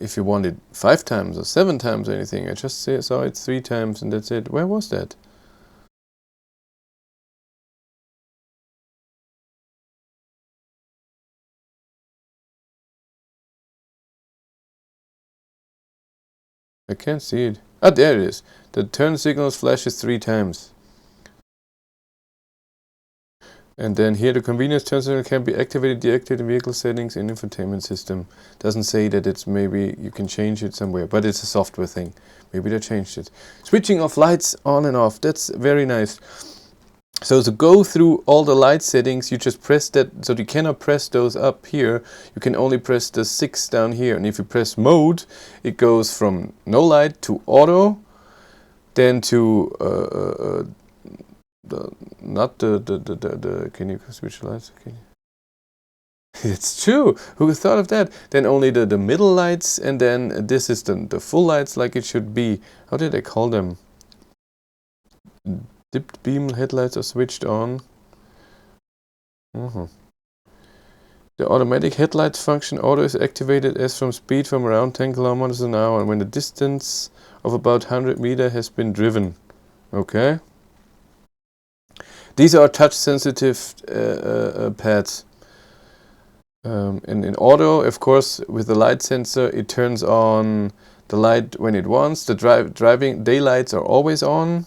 if you want it 5 times or 7 times or anything. I just saw it 3 times and that's it. Where was that? I can't see it. Ah, there it is. The turn signals flashes 3 times. And then here the convenience turn signal can be activated, deactivated in vehicle settings in infotainment system. Doesn't say that it's maybe you can change it somewhere, but it's a software thing. Maybe they changed it. Switching off lights on and off. That's very nice. So to go through all the light settings, you just press that. So you cannot press those up here. You can only press the 6 down here. And if you press mode, it goes from no light to auto, then to can you switch lights? Okay. It's true. Who thought of that? Then only the middle lights, and then this is the full lights like it should be. How did I call them? Dipped beam headlights are switched on. The automatic headlights function auto is activated as from speed from around 10 kilometers an hour and when the distance of about 100 meters has been driven. Okay. These are touch sensitive pads. And in auto, of course, with the light sensor, it turns on the light when it wants. The driving daylights are always on.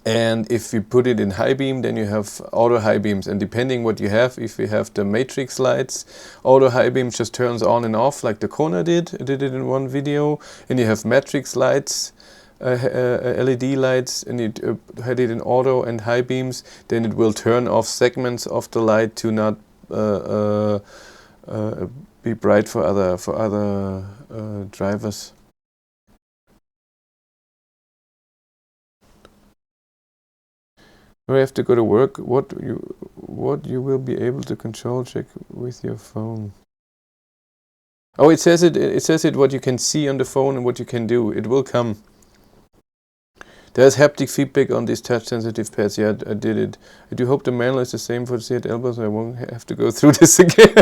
And if you put it in high beam, then you have auto high beams. And depending what you have, if you have the matrix lights, auto high beam just turns on and off like the Kona did. I did it in one video. And you have matrix lights, LED lights, and you had it in auto and high beams. Then it will turn off segments of the light to not be bright for other drivers. I have to go to work. What you will be able to control check with your phone. Oh, it says it what you can see on the phone and what you can do. It will come. There's haptic feedback on these touch sensitive pads. Yeah, I did it. I do hope the manual is the same for the Seat Elbow, so I won't have to go through this again.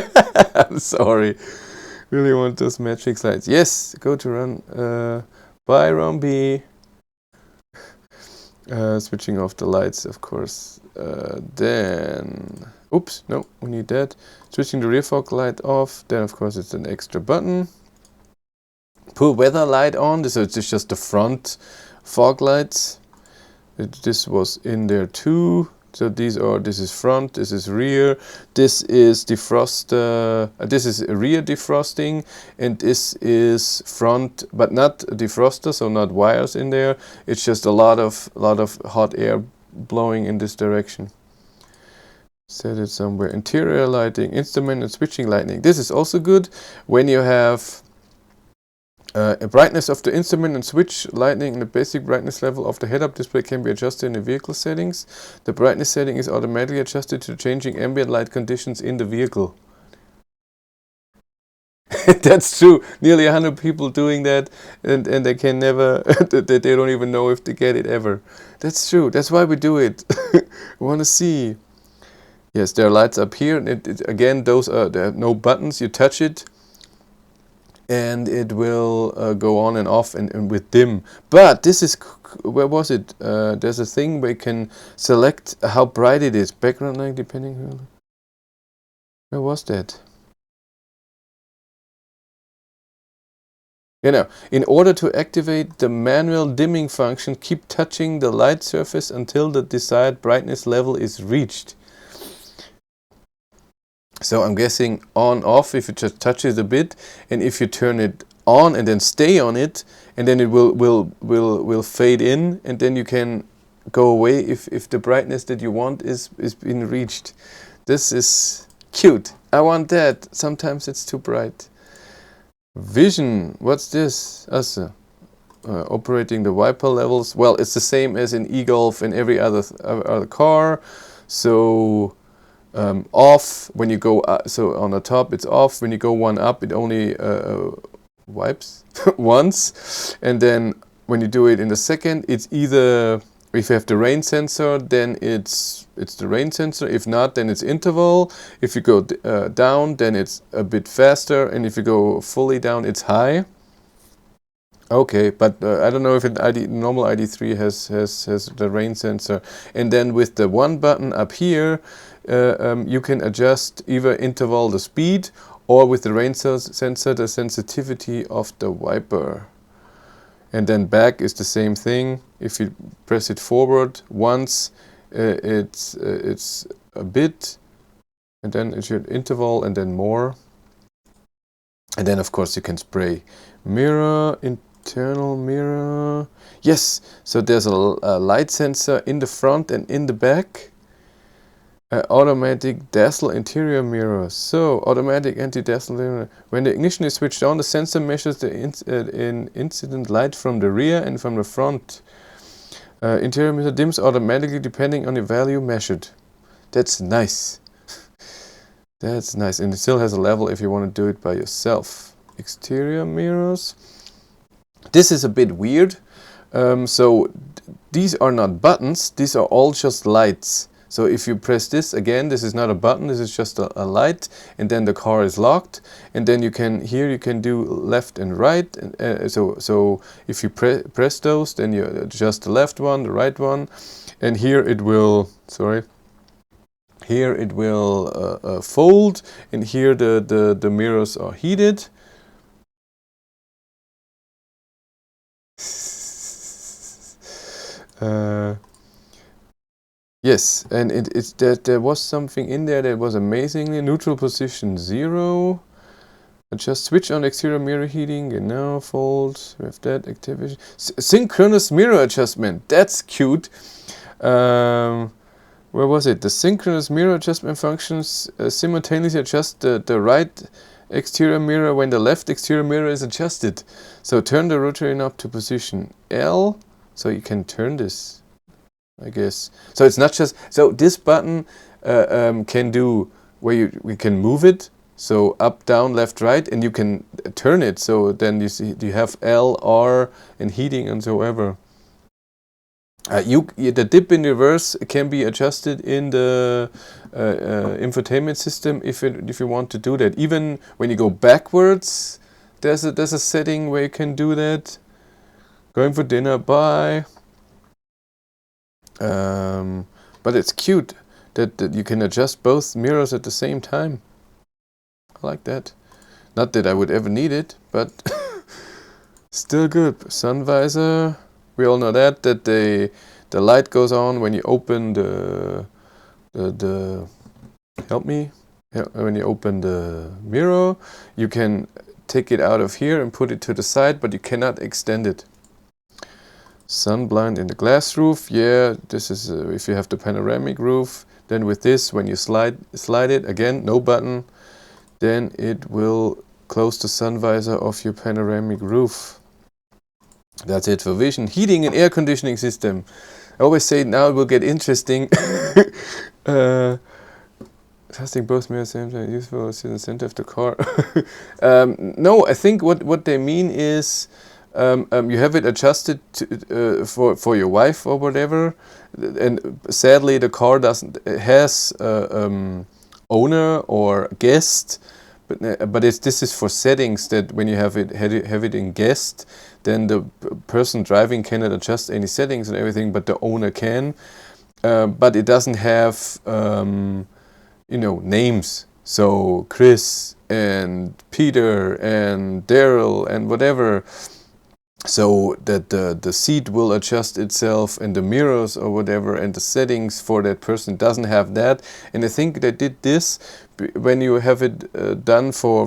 I'm sorry. Really want those matrix lights. Yes, go to run. Bye, Romby. Switching off the lights, of course. Then, oops, no, we need that. Switching the rear fog light off. Then, of course, it's an extra button. Put weather light on. So it's just the front fog lights. This was in there too. So this is front, this is rear, this is defroster, this is rear defrosting, and this is front, but not defroster, so not wires in there. It's just a lot of hot air blowing in this direction. Set it somewhere. Interior lighting, instrument and switching lighting. This is also good when you have a brightness of the instrument and switch lighting and the basic brightness level of the head-up display can be adjusted in the vehicle settings. The brightness setting is automatically adjusted to changing ambient light conditions in the vehicle. That's true. Nearly 100 people doing that, and they can never, they don't even know if they get it ever. That's true. That's why we do it. We want to see. Yes, there are lights up here. And again, those are, there are no buttons. You touch it, and it will go on and off and with dim. But this is, where was it? There's a thing where you can select how bright it is. Background light depending. Where was that? You know, in order to activate the manual dimming function, keep touching the light surface until the desired brightness level is reached. So I'm guessing on off if you just touch it a bit, and if you turn it on and then stay on it, and then it will fade in, and then you can go away if the brightness that you want is being reached. This is cute. I want that. Sometimes it's too bright. Vision, what's this? Also, operating the wiper levels. Well, it's the same as in e-Golf and every other car. So off when you go so on the top it's off. When you go one up, it only wipes once, and then when you do it in the second, it's either, if you have the rain sensor, then it's the rain sensor. If not, then it's interval. If you go down, then it's a bit faster, and if you go fully down, it's high. Okay, but I don't know if normal Id.3 has the rain sensor. And then with the one button up here, you can adjust either interval the speed, or with the rain sensor the sensitivity of the wiper. And then back is the same thing. If you press it forward once, it's a bit, and then it should interval, and then more. And then of course you can spray. Mirror, internal mirror. Yes, so there's a light sensor in the front and in the back. Automatic dazzle interior mirror. So automatic anti-dazzle mirror. When the ignition is switched on, the sensor measures the incident light from the rear and from the front. Interior mirror dims automatically depending on the value measured. That's nice. That's nice, and it still has a level if you want to do it by yourself. Exterior mirrors. This is a bit weird. So these are not buttons. These are all just lights. So if you press this again, this is not a button, this is just a light, and then the car is locked, and then you can, here you can do left and right. So if you press those, then you adjust the left one, the right one, and here it will, here it will fold, and here the mirrors are heated. Yes, and it's that there was something in there that was amazingly neutral position 0. Adjust switch on exterior mirror heating, and now fold with that activation. Synchronous mirror adjustment. That's cute. Where was it? The synchronous mirror adjustment functions simultaneously adjust the right exterior mirror when the left exterior mirror is adjusted. So turn the rotary knob to position L, so you can turn this, I guess. So it's not just, so this button can do where we can move it, so up, down, left, right, and you can turn it. So then you see you have L, R, and heating and so ever. The dip in reverse can be adjusted in the infotainment system if you want to do that. Even when you go backwards, there's a setting where you can do that. Going for dinner, bye. But it's cute that you can adjust both mirrors at the same time. I like that. Not that I would ever need it, but still good. Sun visor. We all know that The light goes on when you open help me. Yeah, when you open the mirror, you can take it out of here and put it to the side, but you cannot extend it. Sun blind in the glass roof. Yeah, this is if you have the panoramic roof. Then with this, when you slide it again, no button, then it will close the sun visor of your panoramic roof. That's it for vision. Heating and air conditioning system. I always say now it will get interesting. Testing both mirrors same time useful in the center of the car. No, I think what they mean is you have it adjusted to, for your wife or whatever, and sadly the car has owner or guest, but this is for settings that when you have it in guest, then the person driving cannot adjust any settings and everything, but the owner can. But it doesn't have names. So Chris and Peter and Daryl and whatever. So that the seat will adjust itself and the mirrors or whatever and the settings for that person doesn't have that. And I think they did this when you have it done for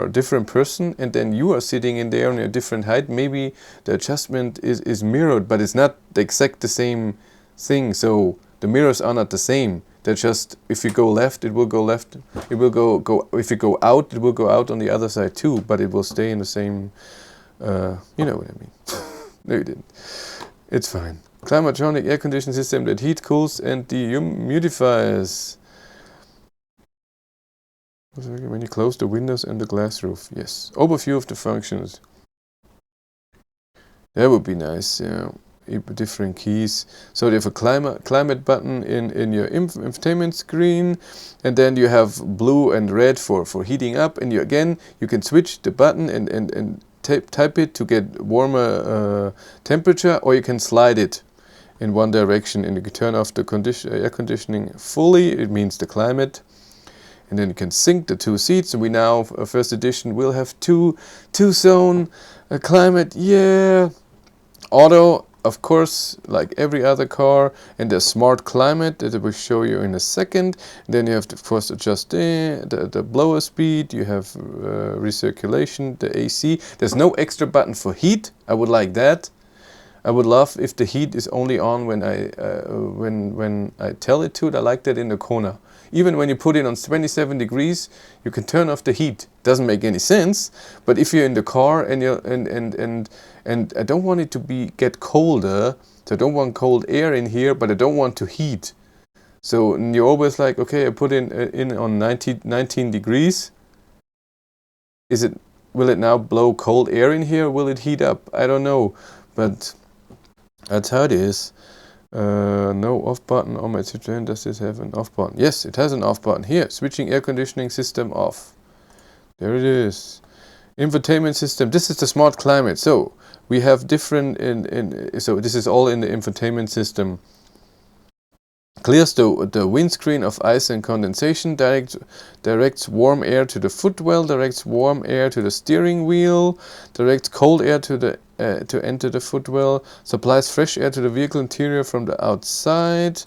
a different person and then you are sitting in there on a different height. Maybe the adjustment is mirrored, but it's not the same thing. So the mirrors are not the same. They're just, if you go left, it will go left. It will go. If you go out, it will go out on the other side too. But it will stay in the same. You know what I mean. No, you didn't. It's fine. Climatronic air conditioning system that heat, cools, and dehumidifies. When you close the windows and the glass roof. Yes. Overview of the functions. That would be nice. Yeah. Different keys. So you have a climate button in your infotainment screen, and then you have blue and red for heating up, and you can switch the button and type it to get warmer temperature, or you can slide it in one direction and you can turn off the air conditioning fully. It means the climate, and then you can sync the two seats. And we now first edition will have two zone climate. Yeah, auto, of course, like every other car, and the smart climate that I will show you in a second. And then you have to, of course, adjust the blower speed. You have recirculation, the AC. There's no extra button for heat. I would like that. I would love if the heat is only on when I tell it to. I like that in the corner. Even when you put it on 27 degrees, you can turn off the heat. Doesn't make any sense. But if you're in the car and I don't want it to get colder, so I don't want cold air in here, but I don't want to heat. So you're always like, okay, I put in on 19 degrees. Will it now blow cold air in here? Will it heat up? I don't know, but that's how it is. No off button on my Citroen. Does this have an off button? Yes, it has an off button. Here, switching air conditioning system off. There it is. Infotainment system. This is the smart climate. So we have different so this is all in the infotainment system. Clears the windscreen of ice and condensation, directs warm air to the footwell, directs warm air to the steering wheel, directs cold air to enter the footwell, supplies fresh air to the vehicle interior from the outside,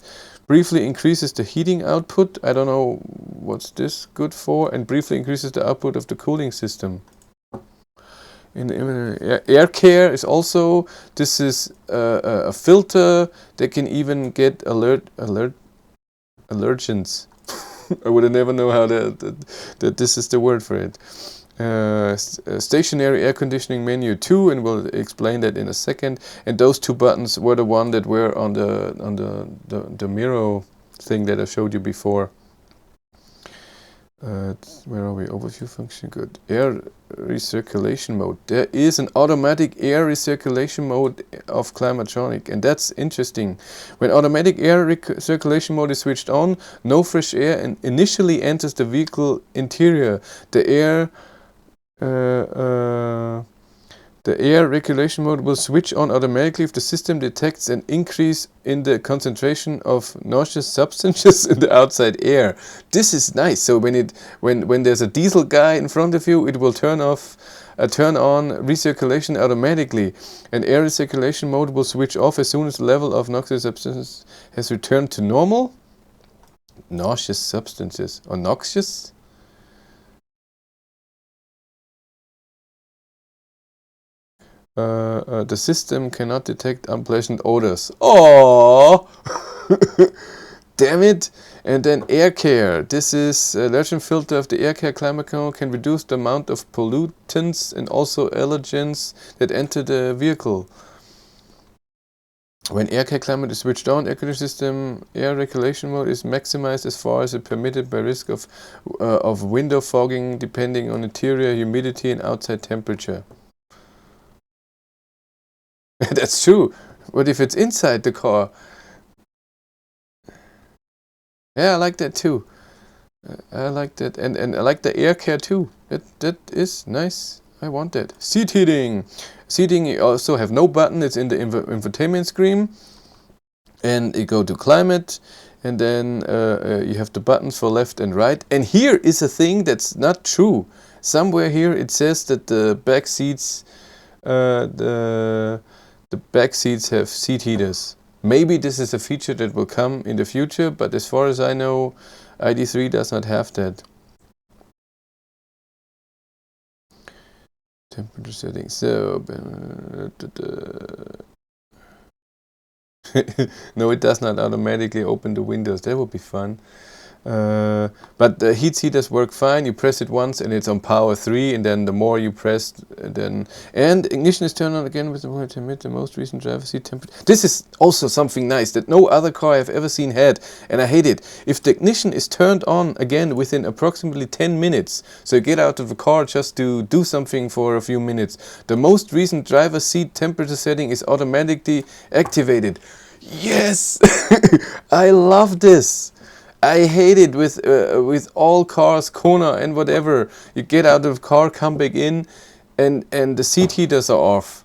briefly increases the heating output. I don't know what's this good for, and briefly increases the output of the cooling system. Air care is also, this is a filter. They can even get allergens. I would have never know how that this is the word for it. Stationary air conditioning menu 2, and we'll explain that in a second. And those two buttons were the one that were on the mirror thing that I showed you before. Where are we? Overview function. Good. Air recirculation mode. There is an automatic air recirculation mode of Climatronic, and that's interesting. When automatic air recirculation mode is switched on, no fresh air initially enters the vehicle interior. The The air regulation mode will switch on automatically if the system detects an increase in the concentration of noxious substances in the outside air. This is nice. So when there's a diesel guy in front of you, it will turn on recirculation automatically. And air recirculation mode will switch off as soon as the level of noxious substances has returned to normal. Noxious substances or noxious? The system cannot detect unpleasant odors. Oh, damn it! And then air care. This is a Legend filter of the air care Climatronic can reduce the amount of pollutants and also allergens that enter the vehicle. When air care climate is switched on, air conditioning system air regulation mode is maximized as far as it permitted by risk of window fogging depending on interior humidity and outside temperature. That's true. What if it's inside the car? Yeah, I like that too. I like that, and I like the air care too. That is nice. I want that. Seat heating. Seating you also have no button. It's in the infotainment screen, and you go to climate, and then you have the buttons for left and right. And here is a thing that's not true. Somewhere here it says that the back seats, the back seats have seat heaters. Maybe this is a feature that will come in the future, but as far as I know, Id.3 does not have that. Temperature settings. So, no, it does not automatically open the windows. That would be fun. But the heat seaters work fine. You press it once and it's on power 3, and then the more you press, then and ignition is turned on again with the volume to emit the most recent driver seat temperature. This is also something nice that no other car I've ever seen had, and I hate it. If the ignition is turned on again within approximately 10 minutes, so you get out of the car just to do something for a few minutes, the most recent driver seat temperature setting is automatically activated. Yes! I love this. I hate it with all cars, Kona and whatever. You get out of the car, come back in, and the seat heaters are off.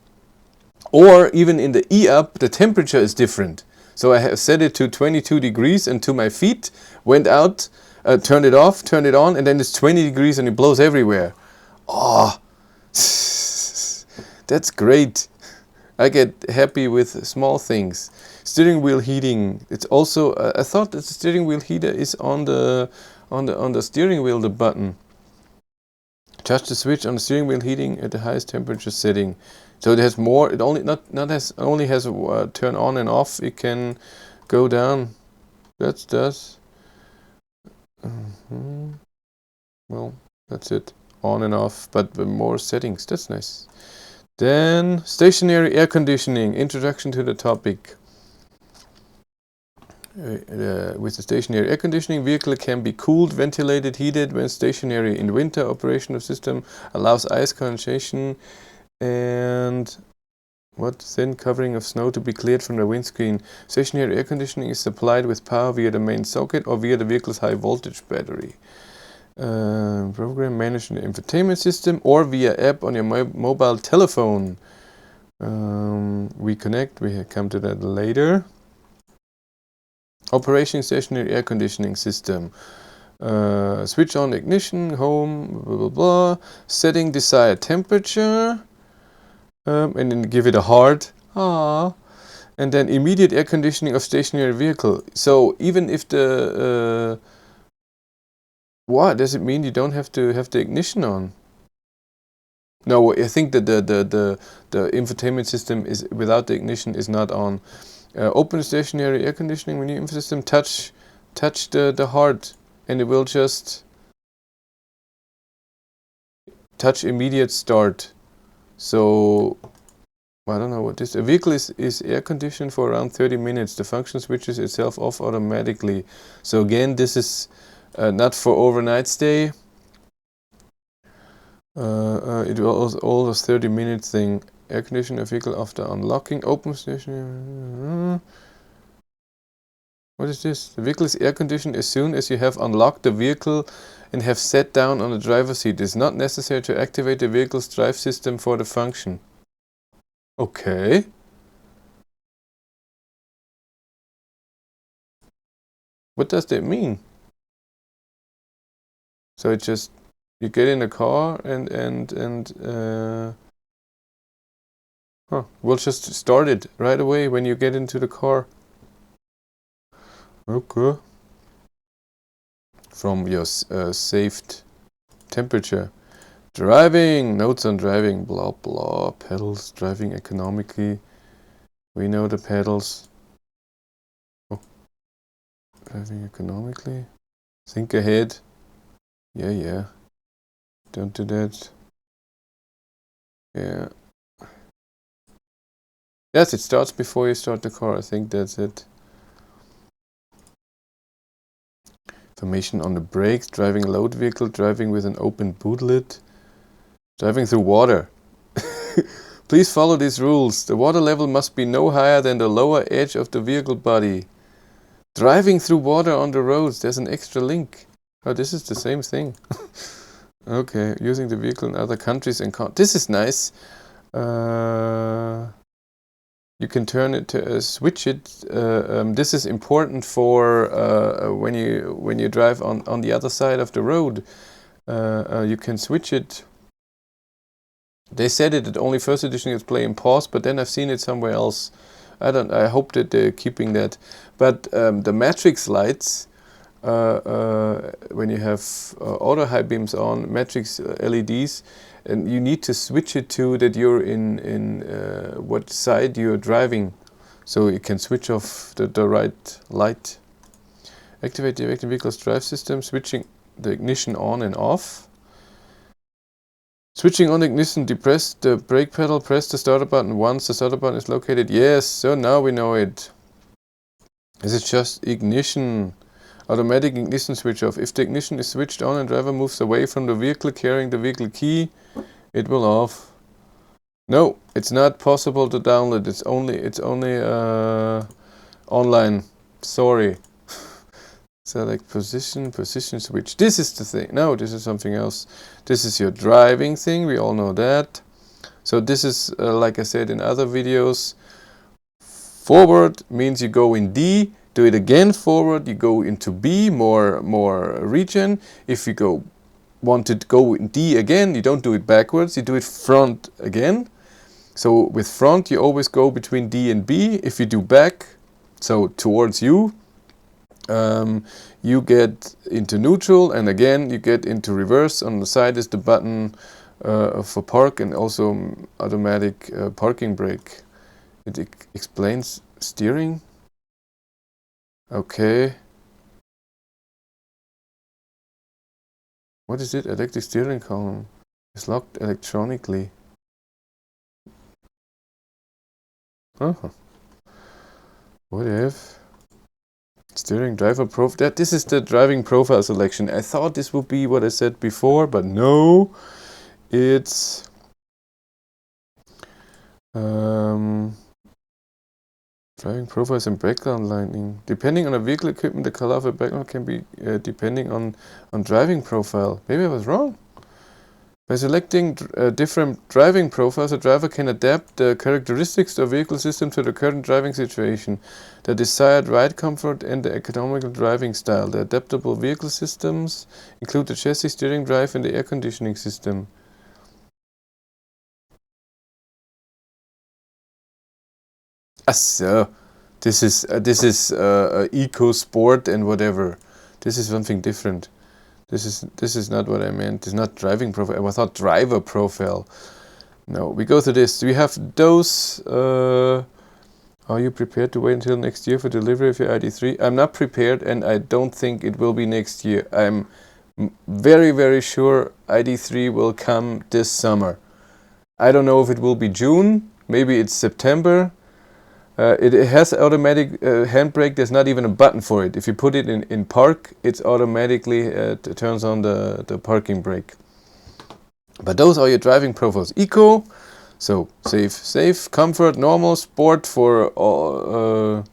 Or even in the E-Up, the temperature is different. So I have set it to 22 degrees and to my feet, went out, turned it off, turned it on, and then it's 20 degrees and it blows everywhere. Oh, that's great. I get happy with small things. Steering wheel heating. It's also I thought that the steering wheel heater is on the steering wheel, the button. Touch the switch on the steering wheel heating at the highest temperature setting. So it has more. It only only has a turn on and off. It can go down. That's does. Well, that's it. On and off, but with more settings. That's nice. Then stationary air conditioning. Introduction to the topic. With the stationary air conditioning, vehicle can be cooled, ventilated, heated when stationary. In winter, operation of system allows ice condensation and thin covering of snow to be cleared from the windscreen. Stationary air conditioning is supplied with power via the main socket or via the vehicle's high voltage battery. Program managed in the infotainment system or via app on your mobile telephone. We come to that later. Operation stationary air conditioning system. Switch on ignition, home, blah blah blah. Setting desired temperature. And then give it a heart. Ah. And then immediate air conditioning of stationary vehicle. So even if the what does it mean? You don't have to have the ignition on. No, I think that the infotainment system is without the ignition is not on. Open stationary air conditioning when you info system, touch the heart, and it will just touch immediate start. So I don't know what this. A vehicle is air conditioned for around 30 minutes. The function switches itself off automatically. So again, this is not for overnight stay. It was all this 30-minute thing. Air condition a vehicle after unlocking. Open station. What is this? The vehicle is air conditioned as soon as you have unlocked the vehicle and have sat down on the driver's seat. It is not necessary to activate the vehicle's drive system for the function. Okay. What does that mean? So it just, you get in a car and we'll just start it right away when you get into the car. Okay. From your saved temperature. Driving, notes on driving, blah blah, pedals, driving economically. We know the pedals. Oh, driving economically. Think ahead. Yeah. Don't do that. Yeah. Yes, it starts before you start the car. I think that's it. Information on the brakes, driving a load vehicle, driving with an open boot lid, driving through water. Please follow these rules. The water level must be no higher than the lower edge of the vehicle body. Driving through water on the roads. There's an extra link. Oh, this is the same thing. Okay, using the vehicle in other countries and this is nice. You can turn it to switch it. This is important for when you drive on the other side of the road. You can switch it. They said it that only first edition is play and pause, but then I've seen it somewhere else. I hope that they're keeping that. But the matrix lights, when you have auto high beams on, matrix LEDs, and you need to switch it to that you're in what side you're driving, so you can switch off the right light. Activate the electric vehicle's drive system, switching the ignition on and off. Switching on ignition, depress the brake pedal, press the starter button once the starter button is located. Yes, so now we know it. Is it just ignition? Automatic ignition switch off. If the ignition is switched on and driver moves away from the vehicle carrying the vehicle key, it will off. No, it's not possible to download. It's only online. Sorry. Select position switch. This is the thing. No, this is something else. This is your driving thing. We all know that. So this is like I said in other videos. Forward means you go in D. Do it again forward, you go into B, more regen. If you want to go in D again, you don't do it backwards, you do it front again. So with front, you always go between D and B. If you do back, so towards you, you get into neutral, and again you get into reverse. On the side is the button for park and also automatic parking brake. It explains steering. Okay. What is it? Electric steering column is locked electronically. Oh. What if? Steering driver profile. This is the driving profile selection. I thought this would be what I said before, but no. It's driving profiles and background lighting. Depending on the vehicle equipment, the color of a background can be depending on driving profile. Maybe I was wrong. By selecting different driving profiles, a driver can adapt the characteristics of the vehicle system to the current driving situation, the desired ride comfort, and the economical driving style. The adaptable vehicle systems include the chassis, steering drive, and the air conditioning system. So this is eco sport and whatever. This is something different. This is not what I meant. It's not driving profile. I thought driver profile. No, we go to this. We have those. Are you prepared to wait until next year for delivery of your Id.3? I'm not prepared, and I don't think it will be next year. I'm very, very sure Id.3 will come this summer. I don't know if it will be June. Maybe it's September. It has automatic handbrake. There's not even a button for it. If you put it in park, it's automatically turns on the parking brake. But those are your driving profiles. Eco, so safe, comfort, normal, sport for all.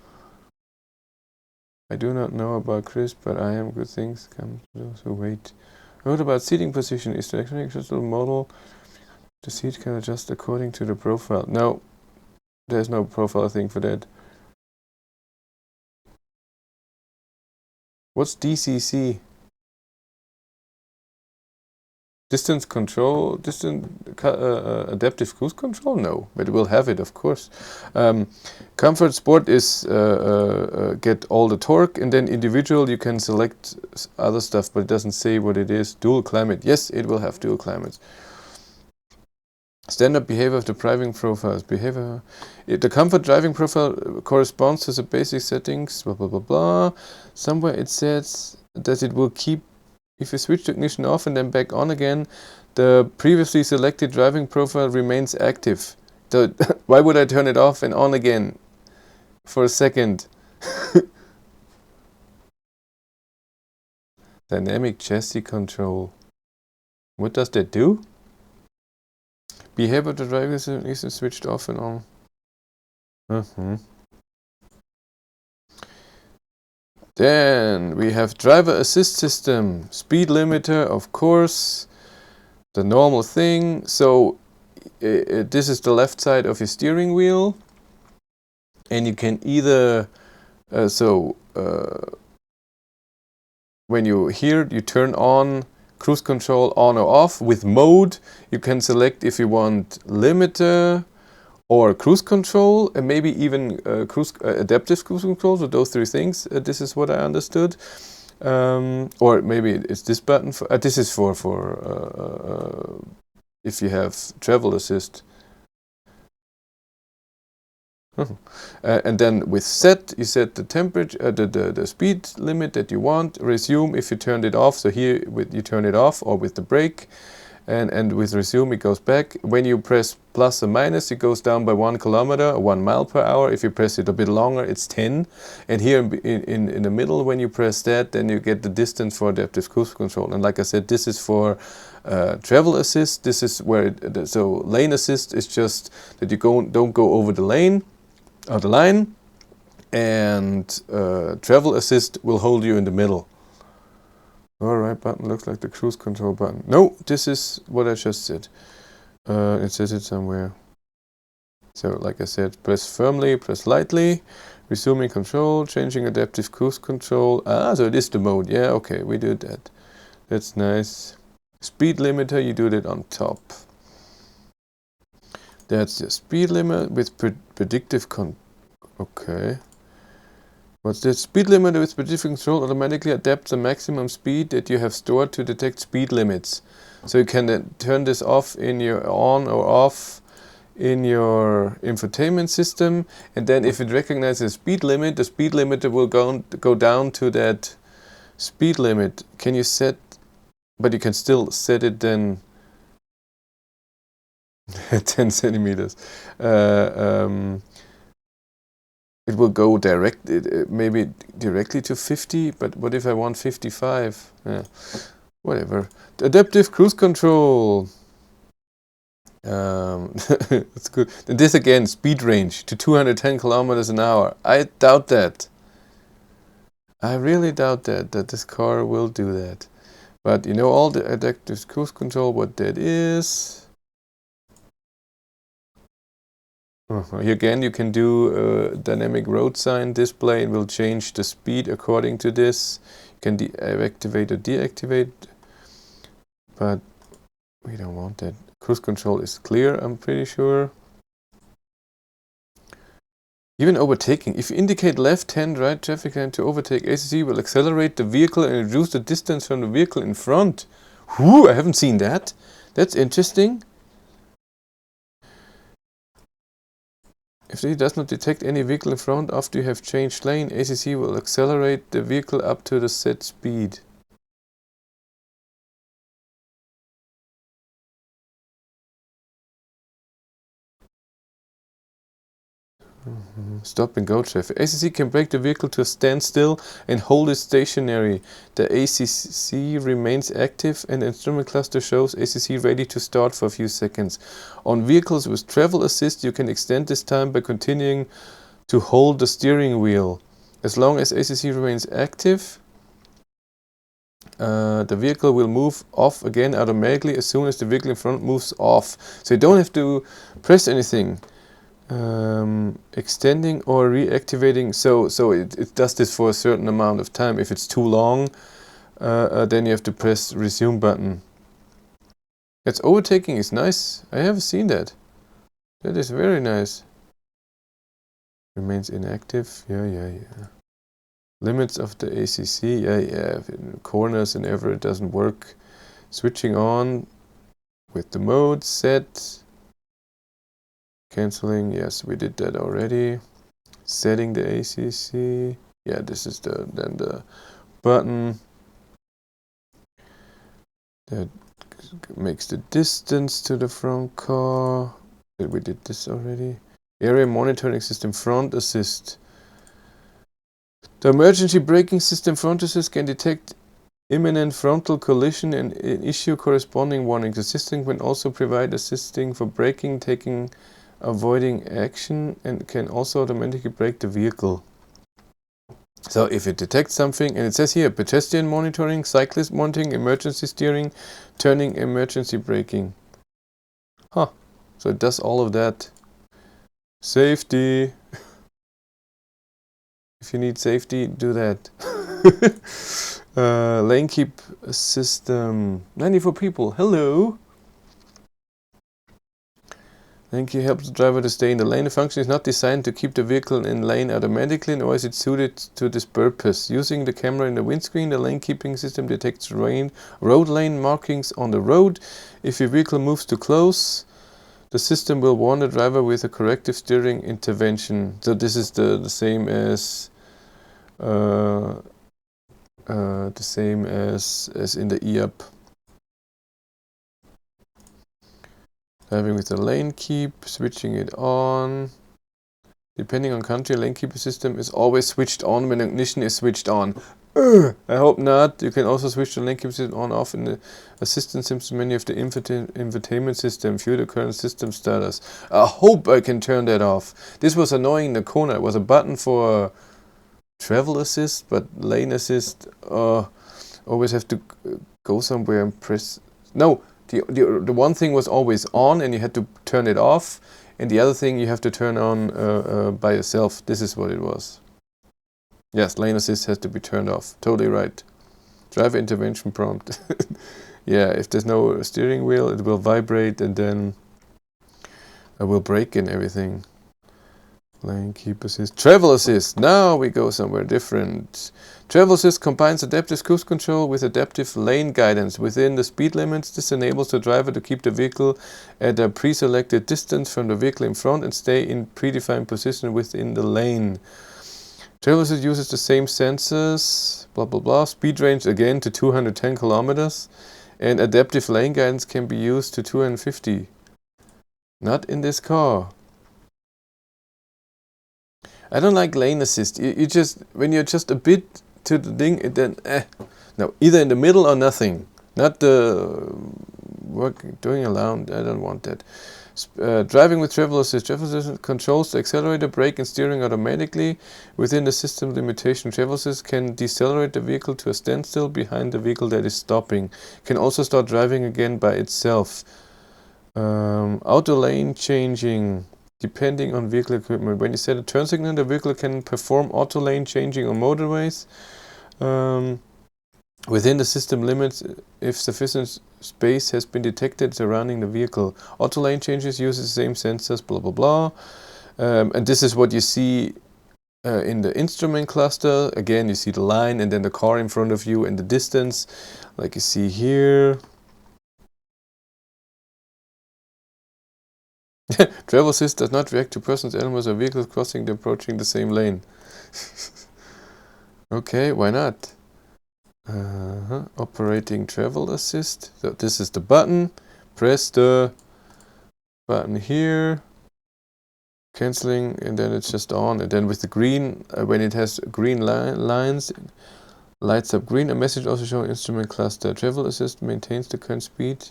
I do not know about Chris, but I am good things come to those who wait. What about seating position? Is the electronic adjustable model? The seat can adjust according to the profile. No, there's no profile thing for that. What's DCC? Distance control, adaptive cruise control? No, but it will have it, of course. Comfort Sport is get all the torque, and then individual you can select other stuff, but it doesn't say what it is. Dual climate, yes, it will have dual climates. Standard behavior of the driving profiles. The comfort driving profile corresponds to the basic settings, blah, blah, blah, blah. Somewhere it says that it will keep, if you switch the ignition off and then back on again, the previously selected driving profile remains active. So why would I turn it off and on again for a second? Dynamic chassis control. What does that do? Behavior of the driving system is switched off and on. Then we have driver assist system, speed limiter, of course, the normal thing. So this is the left side of your steering wheel, and you can either when you turn on cruise control on or off. With mode, you can select if you want limiter or cruise control, and maybe even adaptive cruise control. So those three things. This is what I understood. Or maybe it's this button. This is for if you have travel assist. And then with set, you set the temperature, the speed limit that you want. Resume if you turned it off. So here you turn it off, or with the brake. And with resume it goes back. When you press plus or minus, it goes down by 1 kilometer or 1 mile per hour. If you press it a bit longer, it's 10. And here in the middle, when you press that, then you get the distance for adaptive cruise control. And like I said, this is for travel assist. This is where so lane assist is just that you don't go over the lane or the line, and travel assist will hold you in the middle. Alright, button looks like the cruise control button. No, this is what I just said. It says it somewhere. So, like I said, press firmly, press lightly, resuming control, changing adaptive cruise control. So it is the mode. Yeah, okay, we do that. That's nice. Speed limiter, you do that on top. That's the speed limit with predictive okay. What's this? Speed limiter with predictive control automatically adapts the maximum speed that you have stored to detect speed limits. So you can then turn this off in your on or off in your infotainment system, and then if it recognizes a speed limit, the speed limiter will go down to that speed limit. Can you set? But you can still set it then 10 centimeters. It will go maybe directly to 50, but what if I want 55? Yeah, whatever. The adaptive cruise control. That's good. And this again, speed range to 210 kilometers an hour. I doubt that. I really doubt that this car will do that. But you know all the adaptive cruise control, what that is. Here again, you can do dynamic road sign display. It will change the speed according to this. You can activate or deactivate, but we don't want that. Cruise control is clear, I'm pretty sure. Even overtaking. If you indicate left-hand right traffic lane to overtake, ACC will accelerate the vehicle and reduce the distance from the vehicle in front. Whoo, I haven't seen that. That's interesting. If it does not detect any vehicle in front after you have changed lane, ACC will accelerate the vehicle up to the set speed. Stop and go traffic. ACC can brake the vehicle to a standstill and hold it stationary. The ACC remains active and the instrument cluster shows ACC ready to start for a few seconds. On vehicles with travel assist, you can extend this time by continuing to hold the steering wheel. As long as ACC remains active, the vehicle will move off again automatically as soon as the vehicle in front moves off. So you don't have to press anything. extending or reactivating. So it does this for a certain amount of time. If it's too long, then you have to press resume button. It's overtaking is nice. I haven't seen that. That is very nice. Remains inactive. Yeah. Limits of the ACC. Yeah. In corners and ever it doesn't work. Switching on with the mode set. Canceling. Yes, we did that already. Setting the ACC. Yeah, this is then the button that makes the distance to the front car. We did this already. Area monitoring system front assist. The emergency braking system front assist can detect imminent frontal collision and issue corresponding warnings. The system can also provide assisting for braking, avoiding action, and can also automatically brake the vehicle. So if it detects something, and it says here, pedestrian monitoring, cyclist monitoring, emergency steering, turning, emergency braking. Huh. So it does all of that. Safety. If you need safety, do that. Lane keep system. 94 people. Hello. Lane keep helps the driver to stay in the lane. The function is not designed to keep the vehicle in lane automatically, nor is it suited to this purpose. Using the camera in the windscreen, the lane keeping system detects road lane markings on the road. If your vehicle moves too close, the system will warn the driver with a corrective steering intervention. So this is the same as in the e-up. Driving with the lane keep, switching it on. Depending on country, lane keeper system is always switched on when ignition is switched on. I hope not. You can also switch the lane keeper system on off in the assistance system menu of the infotainment system. View the current system status. I hope I can turn that off. This was annoying in the corner. It was a button for travel assist, but lane assist, always have to go somewhere and press. No, the one thing was always on and you had to turn it off, and the other thing you have to turn on by yourself. This is what it was. Yes, lane assist has to be turned off. Totally right. Driver intervention prompt. Yeah, if there's no steering wheel, it will vibrate and then I will brake and everything. Lane keep assist. Travel assist. Now we go somewhere different. Travel assist combines adaptive cruise control with adaptive lane guidance within the speed limits. This enables the driver to keep the vehicle at a pre-selected distance from the vehicle in front and stay in predefined position within the lane. Travel assist uses the same sensors, blah blah blah. Speed range again to 210 kilometers, and adaptive lane guidance can be used to 250. Not in this car. I don't like lane assist. You just, when you're just a bit to the thing, it then no, either in the middle or nothing. Not the doing around. I don't want that. Driving with travel assist. Travel assist controls the accelerator, brake, and steering automatically within the system limitation. Travel assist can decelerate the vehicle to a standstill behind the vehicle that is stopping. Can also start driving again by itself. Auto lane changing. Depending on vehicle equipment. When you set a turn signal, the vehicle can perform auto lane changing on motorways. Within the system limits, if sufficient space has been detected surrounding the vehicle. Auto lane changes use the same sensors, blah blah blah. And this is what you see in the instrument cluster. Again, you see the line and then the car in front of you and the distance, like you see here. Travel assist does not react to persons, animals, or vehicles crossing and approaching the same lane. Okay, why not? Operating travel assist. So this is the button. Press the button here. Canceling, and then it's just on. And then with the green, when it has green lines, lights up green. A message also showing instrument cluster. Travel assist maintains the current speed.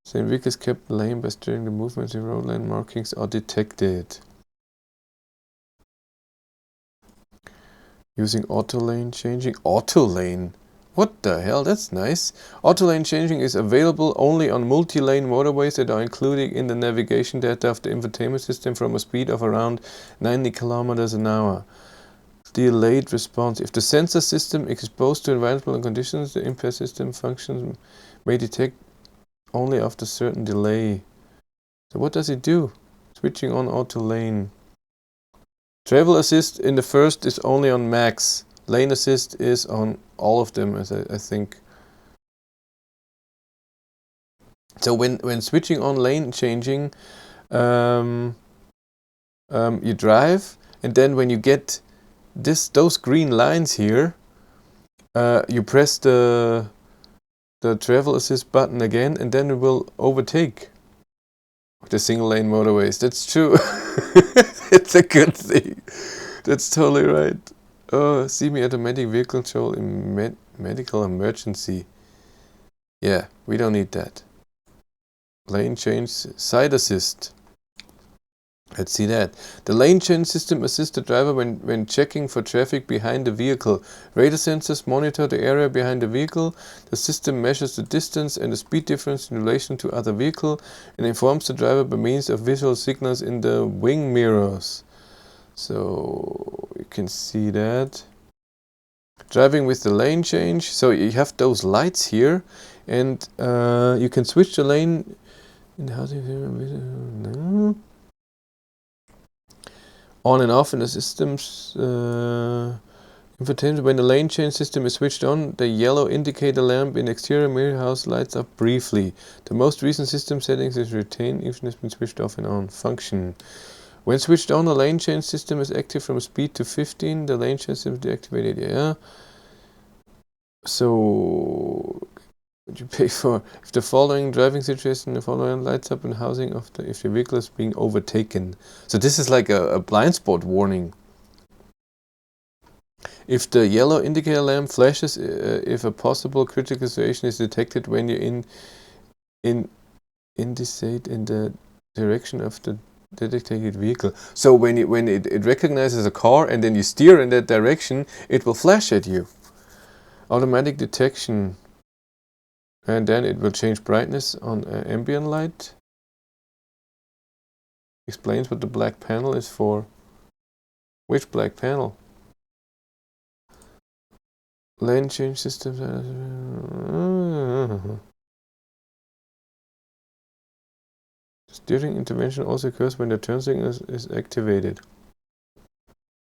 Same vehicle is kept lane by steering the movements in road lane markings are detected. Using auto lane changing. Auto lane? What the hell? That's nice. Auto lane changing is available only on multi-lane motorways that are included in the navigation data of the infotainment system from a speed of around 90 kilometers an hour. Delayed response. If the sensor system is exposed to environmental conditions, the impair system functions may detect only after certain delay. So what does it do? Switching on auto lane. Travel assist in the first is only on max. Lane assist is on all of them, as I think. So when switching on lane changing, you drive, and then when you get those green lines here, you press the travel assist button again, and then it will overtake the single lane motorways. That's true. It's a good thing. That's totally right. Oh, semi-automatic vehicle control in medical emergency. Yeah, we don't need that. Lane change, side assist. Let's see that. The lane change system assists the driver when checking for traffic behind the vehicle. Radar sensors monitor the area behind the vehicle. The system measures the distance and the speed difference in relation to other vehicle and informs the driver by means of visual signals in the wing mirrors. So you can see that. Driving with the lane change. So you have those lights here, and you can switch the lane. On and off in the system's infotainment. When the lane change system is switched on, the yellow indicator lamp in exterior mirror house lights up briefly. The most recent system settings is retained even has been switched off and on. Function. When switched on, the lane change system is active from speed to 15. The lane change system is deactivated. Yeah. So would you pay for if the following driving situation, the following lights up in housing of the if the vehicle is being overtaken. So this is like a blind spot warning. If the yellow indicator lamp flashes, if a possible critical situation is detected when you indicate in the direction of the detected vehicle. So when it recognizes a car and then you steer in that direction, it will flash at you. Automatic detection. And then it will change brightness on ambient light. Explains what the black panel is for. Which black panel? Lane change systems. Steering intervention also occurs when the turn signal is activated.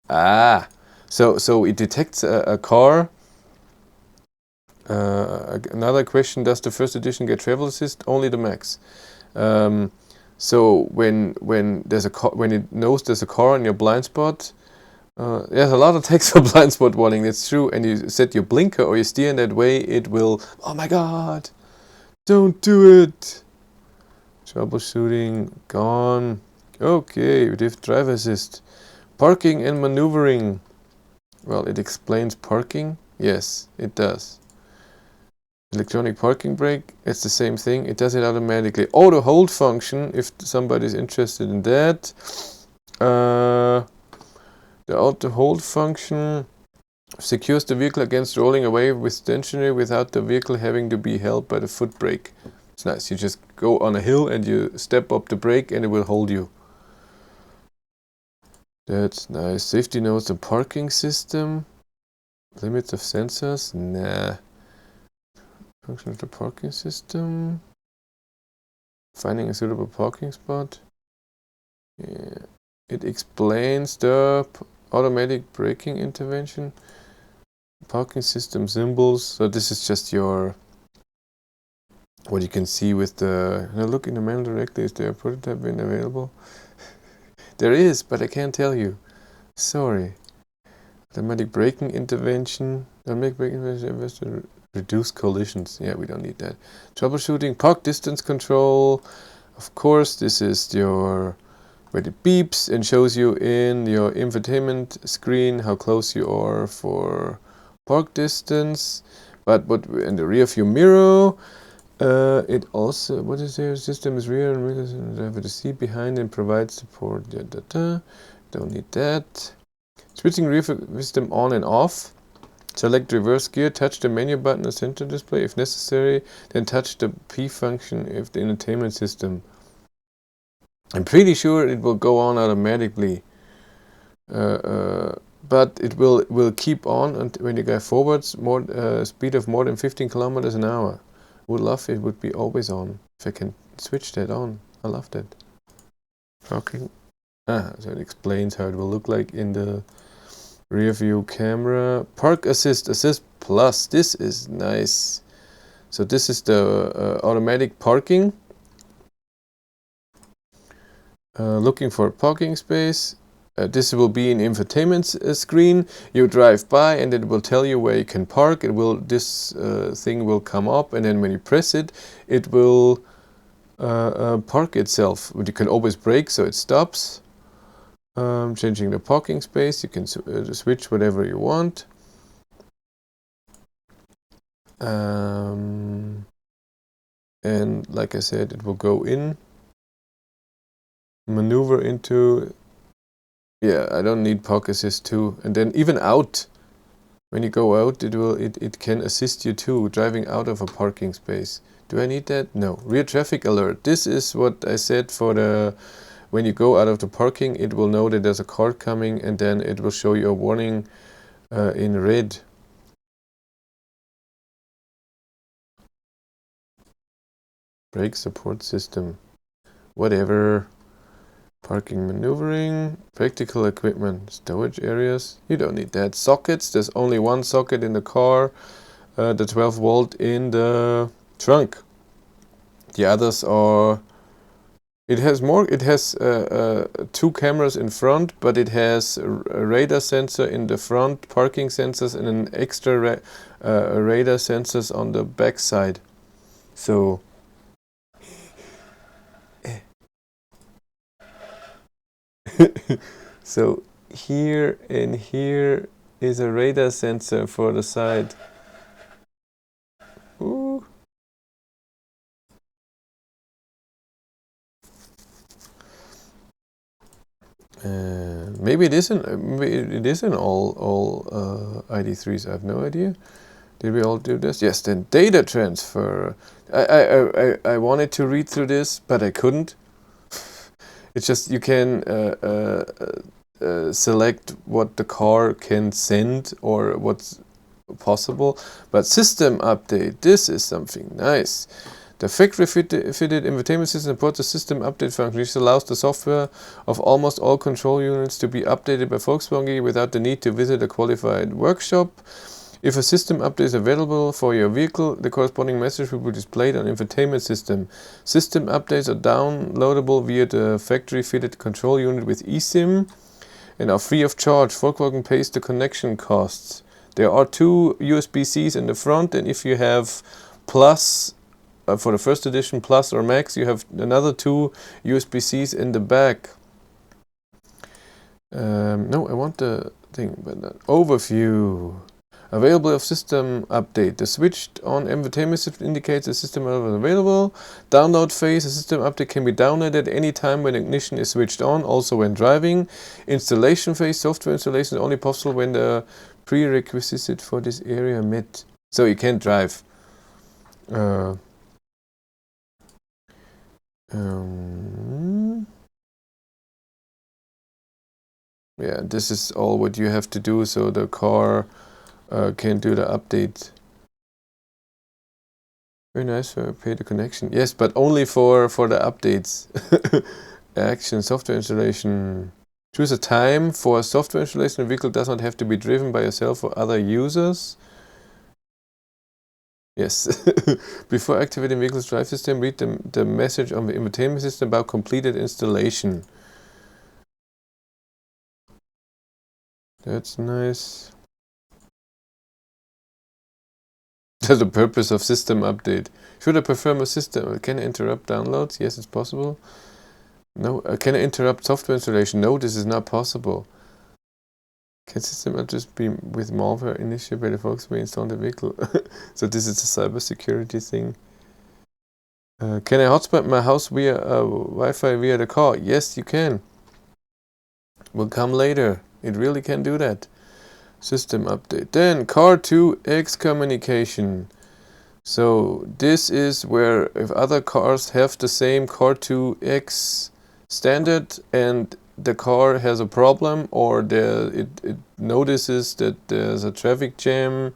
Ah, so it detects a car. Another question: does the first edition get travel assist? Only the max. So when there's a car, when it knows there's a car in your blind spot, there's a lot of text for blind spot warning. That's true. And you set your blinker or you steer in that way, it will. Oh my God! Don't do it. Troubleshooting gone. Okay, we have driver assist. Parking and maneuvering. Well, it explains parking. Yes, it does. Electronic parking brake, it's the same thing. It does it automatically. Auto hold function, if somebody's interested in that. The auto hold function secures the vehicle against rolling away with stationary without the vehicle having to be held by the foot brake. It's nice. You just go on a hill and you step up the brake and it will hold you. That's nice. Safety notes, the parking system. Limits of sensors? Nah. Function of the parking system. Finding a suitable parking spot. Yeah. It explains the automatic braking intervention. Parking system symbols. So this is just your what you can see with the look in the manual directly. Is there a prototype been available? There is, but I can't tell you. Sorry. Automatic braking intervention. Automatic braking intervention. Reduce collisions. Yeah, we don't need that. Troubleshooting. Park distance control. Of course, this is your where it beeps and shows you in your infotainment screen how close you are for park distance. But what in the rear view mirror, it also what is there? System is rear and driver the seat behind and provides support. Don't need that. Switching rear system on and off. Select reverse gear, touch the menu button or center display if necessary, then touch the P function if the entertainment system. I'm pretty sure it will go on automatically, but it will keep on until when you go forwards, speed of more than 15 kilometers an hour. Would love it would be always on if I can switch that on. I love that. Okay. So it explains how it will look like in the rear view camera. Park assist plus. This is nice. So this is the automatic parking. Looking for a parking space. This will be an infotainment screen. You drive by and it will tell you where you can park. This thing will come up, and then when you press it, it will park itself. But you can always brake, so it stops. Changing the parking space. You can switch whatever you want. And like I said, it will go in, maneuver into. Yeah, I don't need park assist too. And then even out, when you go out, it can assist you too, driving out of a parking space. Do I need that? No. Rear traffic alert. This is what I said for the, when you go out of the parking, it will know that there's a car coming, and then it will show you a warning in red. Brake support system. Whatever. Parking maneuvering, practical equipment, storage areas. You don't need that. Sockets, there's only one socket in the car, the 12 volt in the trunk. The others are, it has two cameras in front, but it has a radar sensor in the front, parking sensors, and an extra radar sensors on the back side. So so here and here is a radar sensor for the side. Ooh. Maybe it isn't. Maybe it isn't all Id.3s. I have no idea. Did we all do this? Yes. Then data transfer. I wanted to read through this, but I couldn't. It's just you can select what the car can send or what's possible. But system update, this is something nice. The factory-fitted infotainment system supports the system update function. This allows the software of almost all control units to be updated by Volkswagen without the need to visit a qualified workshop. If a system update is available for your vehicle, the corresponding message will be displayed on infotainment system. System updates are downloadable via the factory-fitted control unit with eSIM and are free of charge. Volkswagen pays the connection costs. There are two USB-Cs in the front, and if you have Plus, for the first edition, Plus or Max, you have another two USB-Cs in the back. No, I want the thing, but overview. Available of system update. The switched on infotainment system indicates the system is available. Download phase. The system update can be downloaded at any time when ignition is switched on, also when driving. Installation phase. Software installation is only possible when the prerequisite for this area met. So you can't drive. Yeah, this is all what you have to do so the car can do the update. Very nice for pay the connection. Yes, but only for the updates. Action, software installation. Choose a time for software installation. The vehicle does not have to be driven by yourself or other users. Yes. Before activating vehicle's drive system, read the message on the infotainment system about completed installation. That's nice. That's the purpose of system update. Should I perform a system? Can I interrupt downloads? Yes, it's possible. No. Can I interrupt software installation? No, this is not possible. Can system updates be with malware initiated by the Volkswagen installed the vehicle? So this is a cybersecurity thing. Can I hotspot my house via Wi-Fi via the car? Yes, you can. Will come later. It really can do that. System update. Then Car2X communication. So this is where if other cars have the same Car2X standard and the car has a problem, or it notices that there's a traffic jam,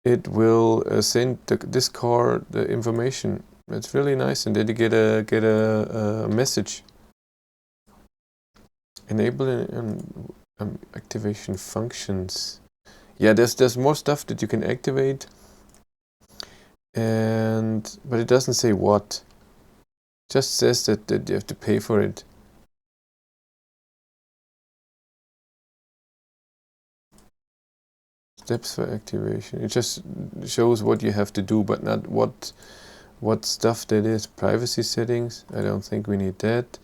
it will send this car the information. It's really nice, and then you get a message. Enabling activation functions. Yeah, there's more stuff that you can activate, but it doesn't say what. It just says that you have to pay for it. Steps for activation. It just shows what you have to do, but not what stuff that is. Privacy settings. I don't think we need that.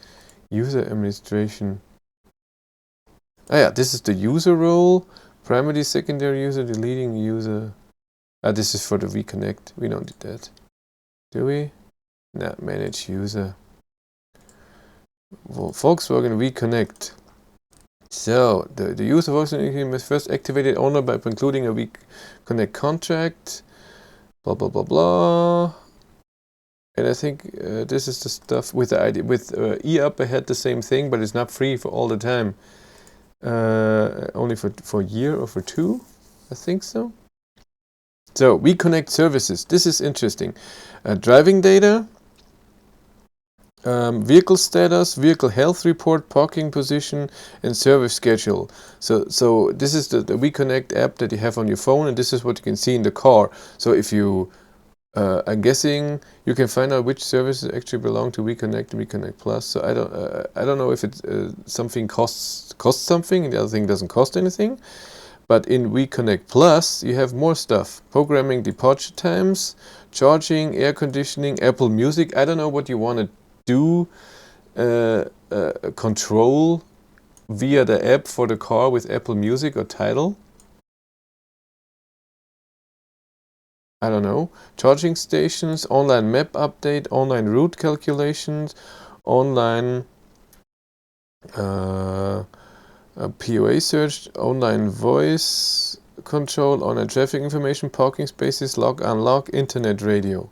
User administration. Oh yeah, this is the user role. Primary, secondary user, deleting user. This is for the reconnect. We don't need that. Do we? No, manage user. Volkswagen reconnect. So the user Volkswagen must first activate it owner by concluding a reconnect contract. Blah blah blah blah. And I think this is the stuff with the ID. With eUp I had the same thing, but it's not free for all the time. Only for a year or for 2, I think so. So reconnect services. This is interesting. Driving data, vehicle status, vehicle health report, parking position, and service schedule. So this is the reconnect app that you have on your phone, and this is what you can see in the car. So if you I'm guessing you can find out which services actually belong to Reconnect and Reconnect Plus. So I don't know if it's something costs something and the other thing doesn't cost anything. But in Reconnect Plus you have more stuff: programming departure times, charging, air conditioning, Apple Music. I don't know what you want to do control via the app for the car with Apple Music or Tidal. I don't know. Charging stations, online map update, online route calculations, online POA search, online voice control, online traffic information, parking spaces, lock, unlock, internet radio.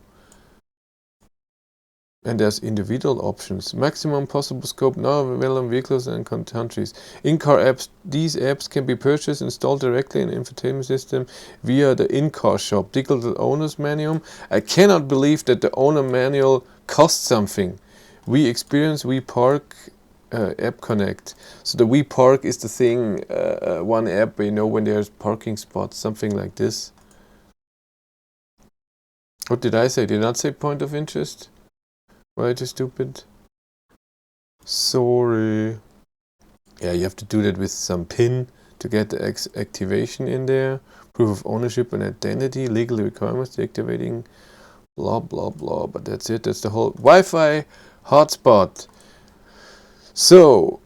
And there's individual options. Maximum possible scope now available on vehicles and countries. In-car apps. These apps can be purchased, installed directly in the infotainment system via the in-car shop. Digital owner's manual. I cannot believe that the owner manual costs something. We experience, we park, app connect. So the we park is the thing, one app where you know when there's parking spots, something like this. What did I say? Did I not say point of interest? Right, you stupid. Sorry. Yeah, you have to do that with some PIN to get the activation in there. Proof of ownership and identity, legal requirements, deactivating, blah, blah, blah. But that's it. That's the whole Wi-Fi hotspot. So,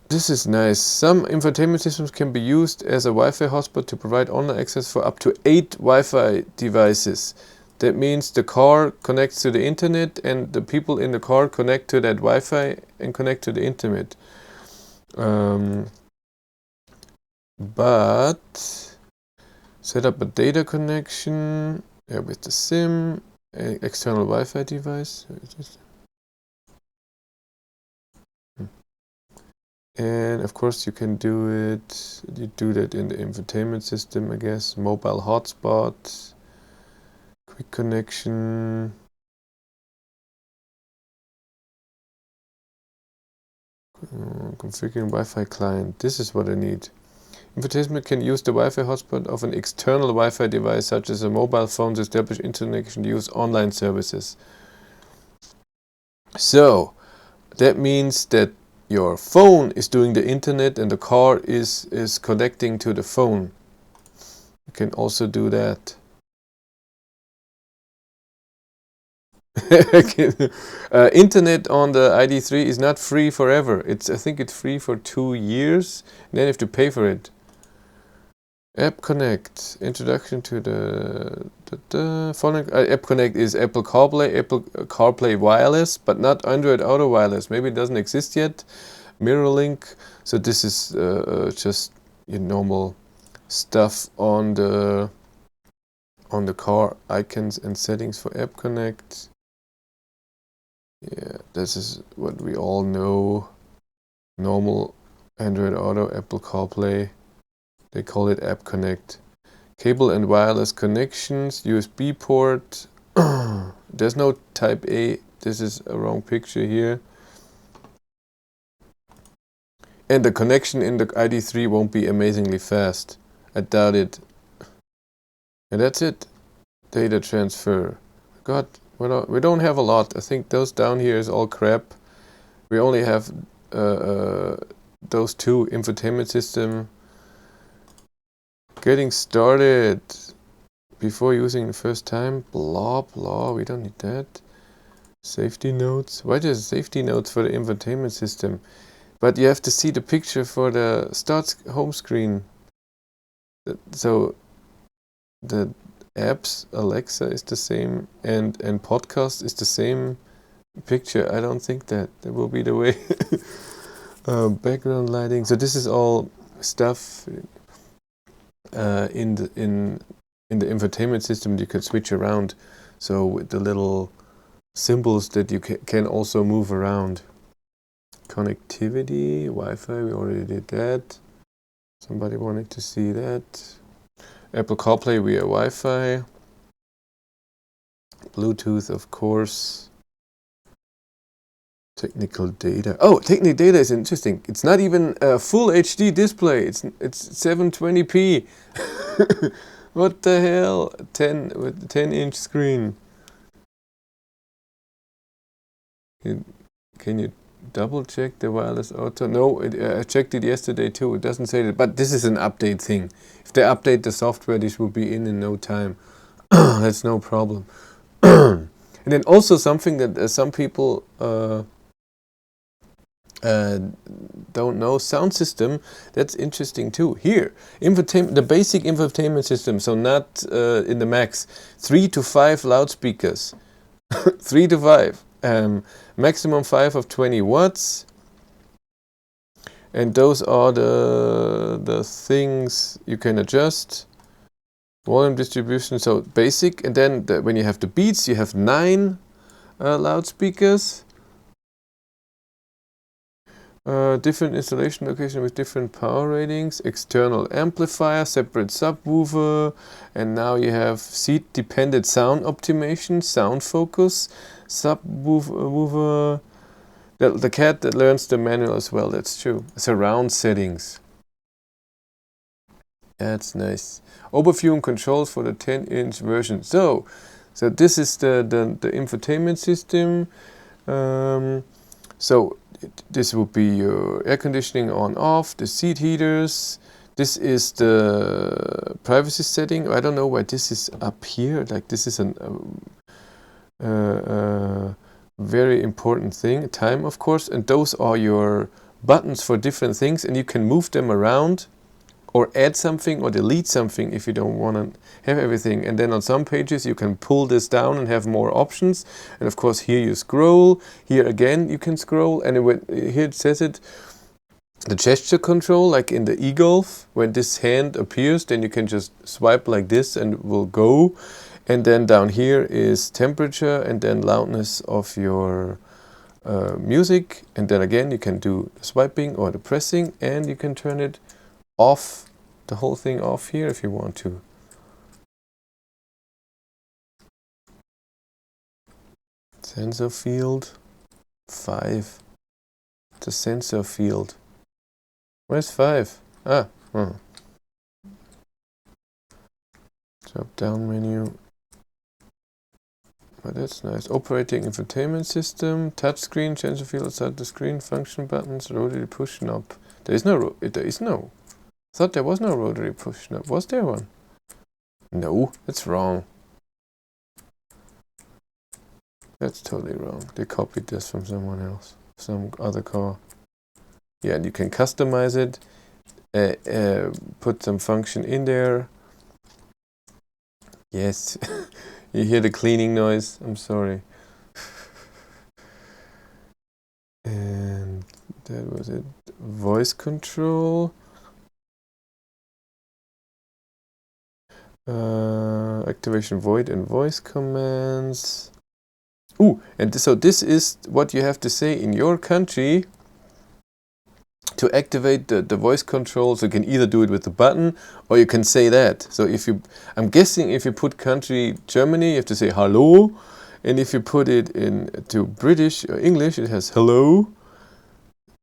this is nice. Some infotainment systems can be used as a Wi-Fi hotspot to provide online access for up to 8 Wi-Fi devices. That means the car connects to the internet and the people in the car connect to that Wi-Fi and connect to the internet. But set up a data connection with the SIM, external Wi-Fi device. And of course you can do it, you do that in the infotainment system, I guess. Mobile hotspot. Quick connection. Configuring Wi-Fi client. This is what I need. Infotainment can use the Wi-Fi hotspot of an external Wi-Fi device, such as a mobile phone, to establish internet connection to use online services. So that means that your phone is doing the internet and the car is connecting to the phone. You can also do that. Internet on the Id.3 is not free forever. I think it's free for 2 years, and then you have to pay for it. App Connect. Introduction to the phone. App Connect is Apple CarPlay, Apple CarPlay Wireless, but not Android Auto Wireless. Maybe it doesn't exist yet. mirror link. So this is just your normal stuff on the car icons and settings for App Connect. Yeah, this is what we all know. Normal Android Auto, Apple CarPlay. They call it App Connect. Cable and wireless connections, USB port. There's no Type A. This is a wrong picture here. And the connection in the Id.3 won't be amazingly fast. I doubt it. And that's it. Data transfer. God, we don't have a lot. I think those down here is all crap. We only have those two: infotainment system. Getting started before using the first time. Blah blah. We don't need that. Safety notes. Why does safety notes for the infotainment system? But you have to see the picture for the start home screen. So the apps, Alexa is the same, and podcast is the same picture. I don't think that will be the way. Background lighting. So this is all stuff in the infotainment system you can switch around. So with the little symbols that you can also move around. Connectivity, Wi-Fi, we already did that. Somebody wanted to see that. Apple CarPlay via Wi-Fi. Bluetooth, of course. Technical data. Oh, technical data is interesting. It's not even a full HD display. It's 720p. What the hell? 10-inch screen. Can you double check the wireless auto? No, I checked it yesterday too. It doesn't say that, but this is an update thing. If they update the software, this will be in no time. That's no problem. And then also something that some people don't know, sound system. That's interesting too. Here, the basic infotainment system. So not in the Max. 3 to 5 loudspeakers. 3 to 5. Maximum 5 of 20 watts. And those are the things you can adjust. Volume distribution, so basic. And then when you have the Beats, you have 9 loudspeakers. Different installation location with different power ratings. External amplifier, separate subwoofer. And now you have seat-dependent sound optimization, sound focus, subwoofer. The cat that learns the manual as well, that's true. Surround settings. That's nice. Overview and controls for the 10-inch version. So this is the infotainment system. So this will be your air conditioning on off, the seat heaters. This is the privacy setting. I don't know why this is up here. Like this is a very important thing. Time, of course, and those are your buttons for different things, and you can move them around or add something or delete something if you don't want to have everything. And then on some pages you can pull this down and have more options. And of course here you scroll. Here again you can scroll, and here it says it, the gesture control, like in the e-golf, when this hand appears, then you can just swipe like this and it will go. And then down here is temperature and then loudness of your music. And then again you can do the swiping or the pressing, and you can turn it off, the whole thing off here if you want to. Sensor field 5. The sensor field. Where's 5? Ah. Drop down menu. Oh, that's nice. Operating infotainment system, touchscreen, sensor field outside the screen, function buttons, rotary push knob. There is no. I thought there was no rotary push knob. Was there one? No, that's wrong. That's totally wrong. They copied this from someone else, some other car. Yeah, and you can customize it, put some function in there. Yes, you hear the cleaning noise. I'm sorry. And That was it. Voice control. Activation void and voice commands. Ooh, and so this is what you have to say in your country to activate the voice control. So you can either do it with the button or you can say that. So if you, I'm guessing if you put country Germany, you have to say hello. And if you put it into British or English, it has hello.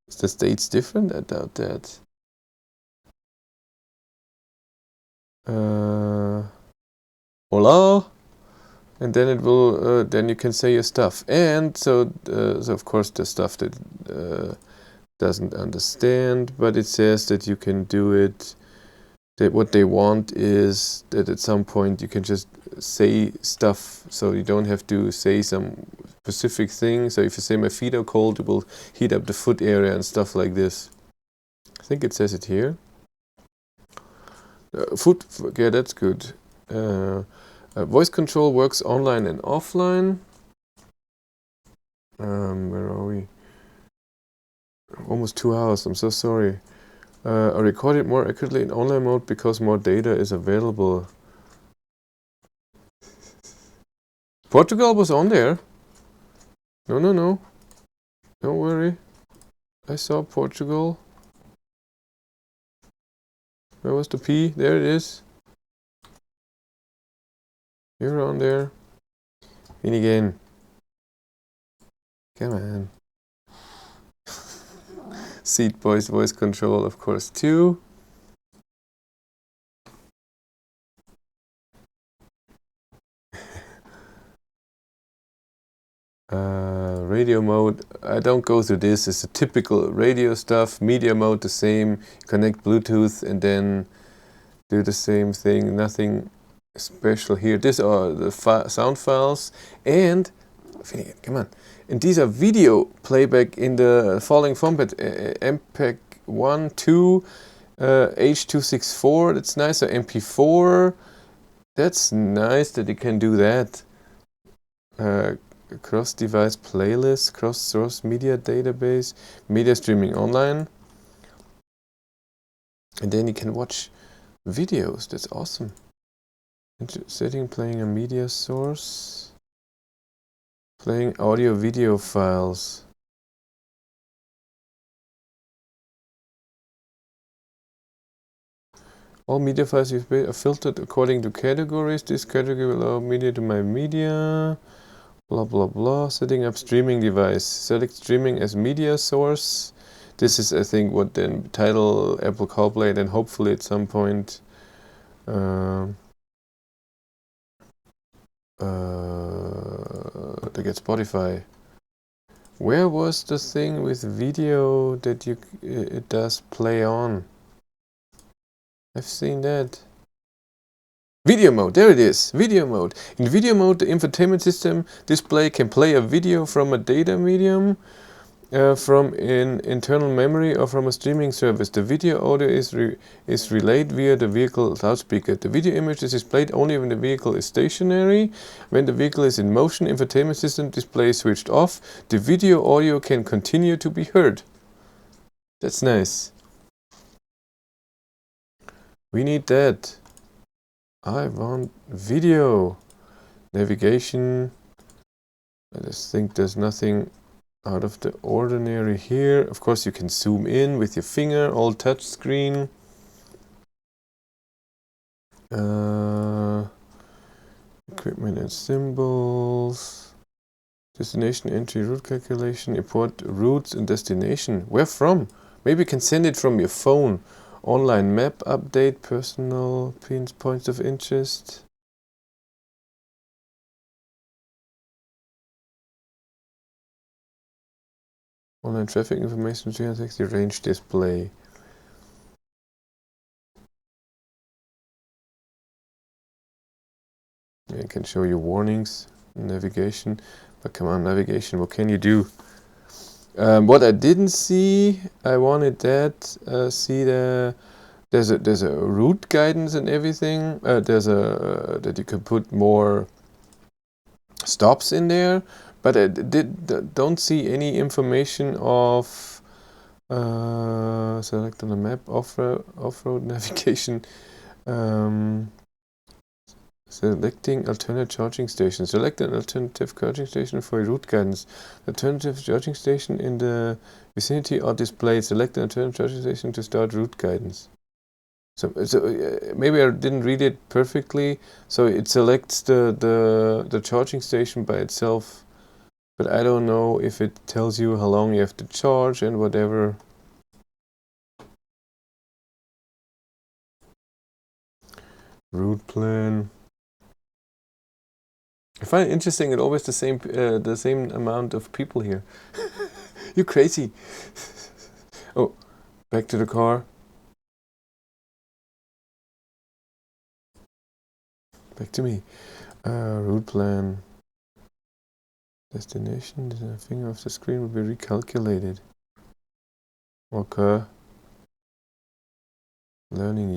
Is the states different? I doubt that. Hola. And then it will, then you can say your stuff. And so of course the stuff that doesn't understand, but it says that you can do it, that what they want is that at some point you can just say stuff, so you don't have to say some specific thing. So if you say my feet are cold, it will heat up the foot area and stuff like this. I think it says it here. Yeah, that's good. Voice control works online and offline. Where are we? Almost 2 hours, I'm so sorry. I recorded more accurately in online mode because more data is available. Portugal was on there. No. Don't worry. I saw Portugal. Where was the P? There it is. You're on there. In again. Come on. Seat voice control, of course, too. Radio mode, I don't go through this. It's a typical radio stuff. Media mode, the same. Connect Bluetooth and then do the same thing. Nothing special here. These are the sound files. And, come on. And these are video playback in the following format. MPEG 1, 2, H.264. That's nice. So MP4. That's nice that you can do that. Cross-device playlist, cross-source media database, media streaming online. And then you can watch videos. That's awesome. Setting, playing a media source. Playing audio video files. All media files are filtered according to categories. This category will allow media to my media. Blah blah blah. Setting up streaming device. Select streaming as media source. This is, I think, what then title Apple CarPlay, and hopefully at some point to get Spotify. Where was the thing with video that it does play on? I've seen that. Video mode, there it is, video mode. In video mode, the infotainment system display can play a video from a data medium, from an internal memory or from a streaming service. The video audio is relayed via the vehicle loudspeaker. The video image is displayed only when the vehicle is stationary. When the vehicle is in motion, infotainment system display is switched off. The video audio can continue to be heard. That's nice. We need that. I want video. Navigation. I just think there's nothing out of the ordinary here. Of course, you can zoom in with your finger, all touch screen. Equipment and symbols. Destination entry, route calculation, import routes and destination. Where from? Maybe you can send it from your phone. Online map update, personal pins, points of interest. Online traffic information, 360 range display. Yeah, it can show you warnings, navigation. But come on, navigation, what can you do? What I didn't see, I wanted that. See there's a route guidance and everything. There's that you can put more stops in there, but I don't see any information of Select on the map, off-road navigation. Selecting alternate charging station. Select an alternative charging station for route guidance. Alternative charging station in the vicinity are displayed. Select an alternative charging station to start route guidance. So maybe I didn't read it perfectly. So it selects the charging station by itself, but I don't know if it tells you how long you have to charge and whatever. Route plan. I find it interesting. It's always the same amount of people here. You crazy? Oh, back to the car. Back to me. Route plan. Destination. The finger of the screen will be recalculated. Okay. Learning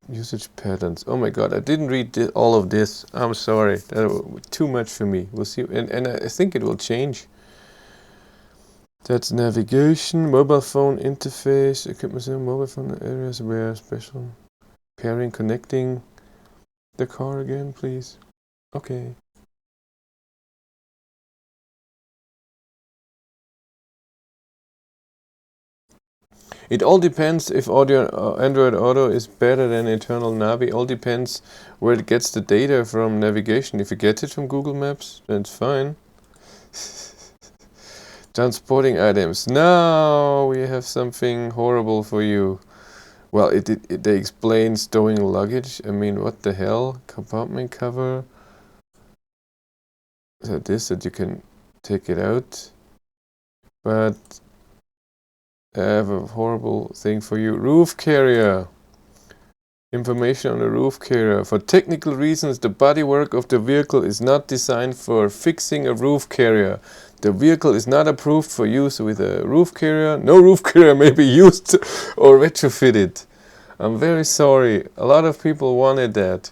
usage patterns. Oh my god, I didn't read all of this. I'm sorry. That was too much for me. We'll see. And I think it will change. That's navigation, mobile phone interface, equipment, mobile phone areas where special pairing, connecting the car again, please. Okay. It all depends if Android Auto is better than internal Navi. All depends where it gets the data from navigation. If it gets it from Google Maps, then it's fine. Transporting items. Now we have something horrible for you. Well, they explain stowing luggage. I mean, what the hell? Compartment cover. So that you can take it out. But I have a horrible thing for you. Roof carrier. Information on the roof carrier. For technical reasons, the bodywork of the vehicle is not designed for fixing a roof carrier. The vehicle is not approved for use with a roof carrier. No roof carrier may be used or retrofitted. I'm very sorry. A lot of people wanted that.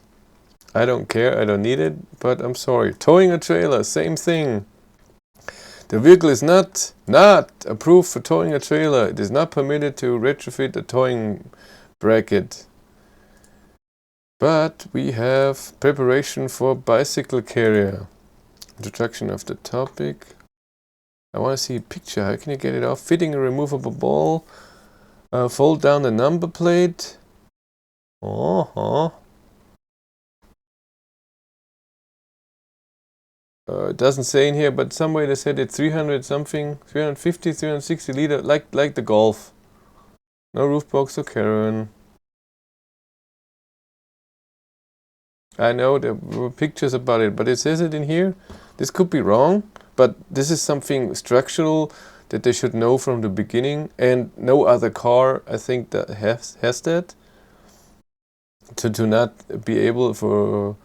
I don't care. I don't need it, but I'm sorry. Towing a trailer, same thing. The vehicle is not approved for towing a trailer. It is not permitted to retrofit a towing bracket. But we have preparation for bicycle carrier. Introduction of the topic. I want to see a picture. How can you get it off? Fitting a removable ball. Fold down the number plate. It doesn't say in here, but somewhere they said it's 300 something, 350, 360 liter, like the Golf. No roof box or caravan. I know there were pictures about it, but it says it in here. This could be wrong, but this is something structural that they should know from the beginning, and no other car, I think, that has that. To not be able for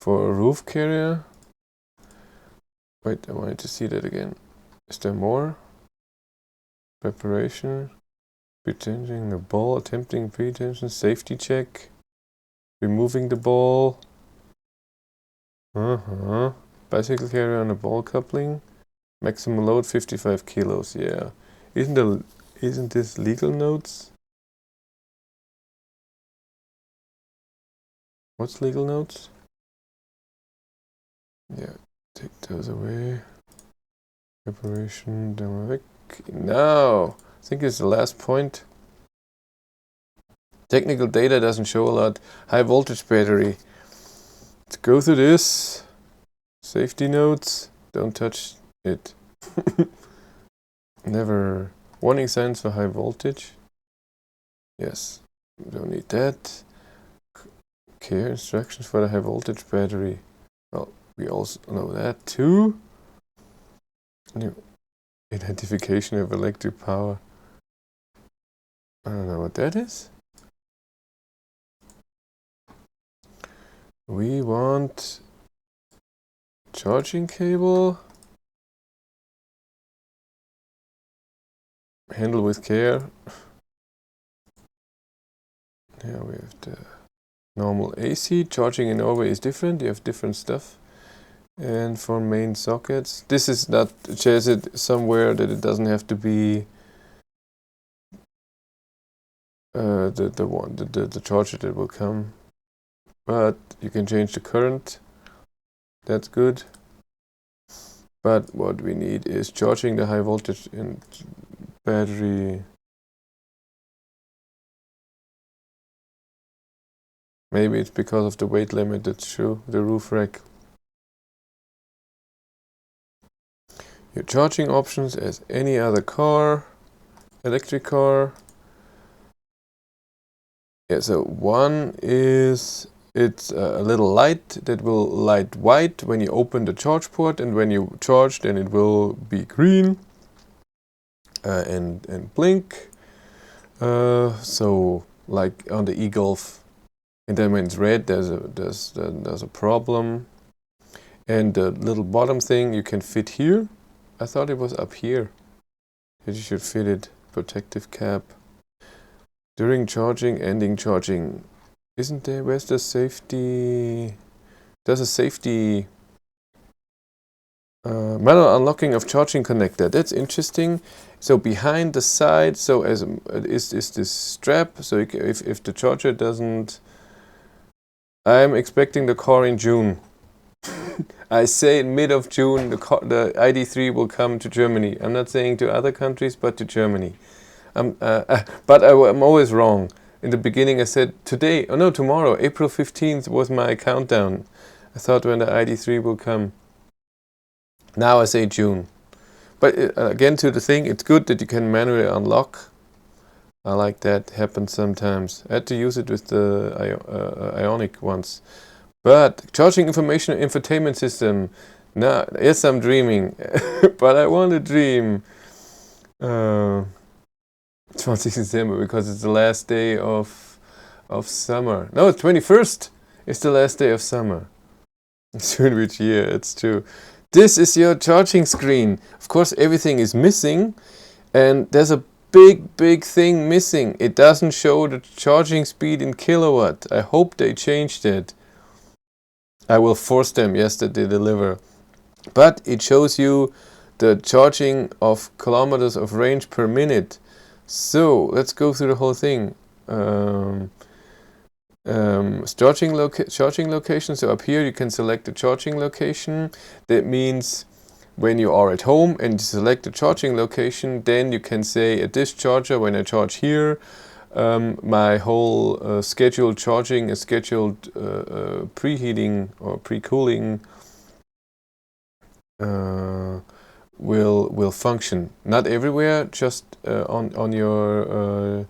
a roof carrier. Wait, I wanted to see that again. Is there more? Preparation. Pretending the ball. Attempting pre-tension. Safety check. Removing the ball. Bicycle carrier on a ball coupling. Maximum load 55 kilos. Yeah. Isn't this legal notes? What's legal notes? Yeah. Take those away. Preparation. Now, I think it's the last point. Technical data doesn't show a lot. High voltage battery. Let's go through this. Safety notes. Don't touch it. Never. Warning signs for high voltage. Yes. Don't need that. Care instructions for the high voltage battery. Well, we also know that too. New identification of electric power. I don't know what that is. We want charging cable. Handle with care. Yeah, we have the normal AC. Charging in Norway is different. You have different stuff. And for main sockets, this is not, it says it somewhere that it doesn't have to be the charger that will come. But you can change the current. That's good. But what we need is charging the high voltage in battery. Maybe it's because of the weight limit, that's true, the roof rack. Your charging options as any other car, electric car. Yeah, so one is, it's a little light that will light white when you open the charge port, and when you charge then it will be green and blink. So like on the e-Golf, and then when it's red there's a problem. And the little bottom thing you can fit here. I thought it was up here. You should fit it. Protective cap. During charging, ending charging. Isn't there? Where's the safety? There's a safety manual unlocking of charging connector. That's interesting. So behind the side, so as is this strap. So if the charger doesn't, I'm expecting the car in June. I say in mid of June the Id.3 will come to Germany. I'm not saying to other countries, but to Germany. But I'm always wrong. In the beginning I said today, oh no, tomorrow, April 15th was my countdown. I thought when the Id.3 will come. Now I say June. But again to the thing, it's good that you can manually unlock. I like that, happens sometimes. I had to use it with the Ionic once. But charging information infotainment system. No, yes, I'm dreaming, but I want to dream. 20th December because it's the last day of summer. No, 21st is the last day of summer. Soon which year? It's true. This is your charging screen. Of course, everything is missing, and there's a big thing missing. It doesn't show the charging speed in kilowatt. I hope they changed it. I will force them, yes, that they deliver. But it shows you the charging of kilometers of range per minute. So let's go through the whole thing. Charging location. So up here you can select the charging location. That means when you are at home and you select the charging location, then you can say at this charger, when I charge here, my whole scheduled charging is scheduled preheating or pre-cooling will function. Not everywhere, just on your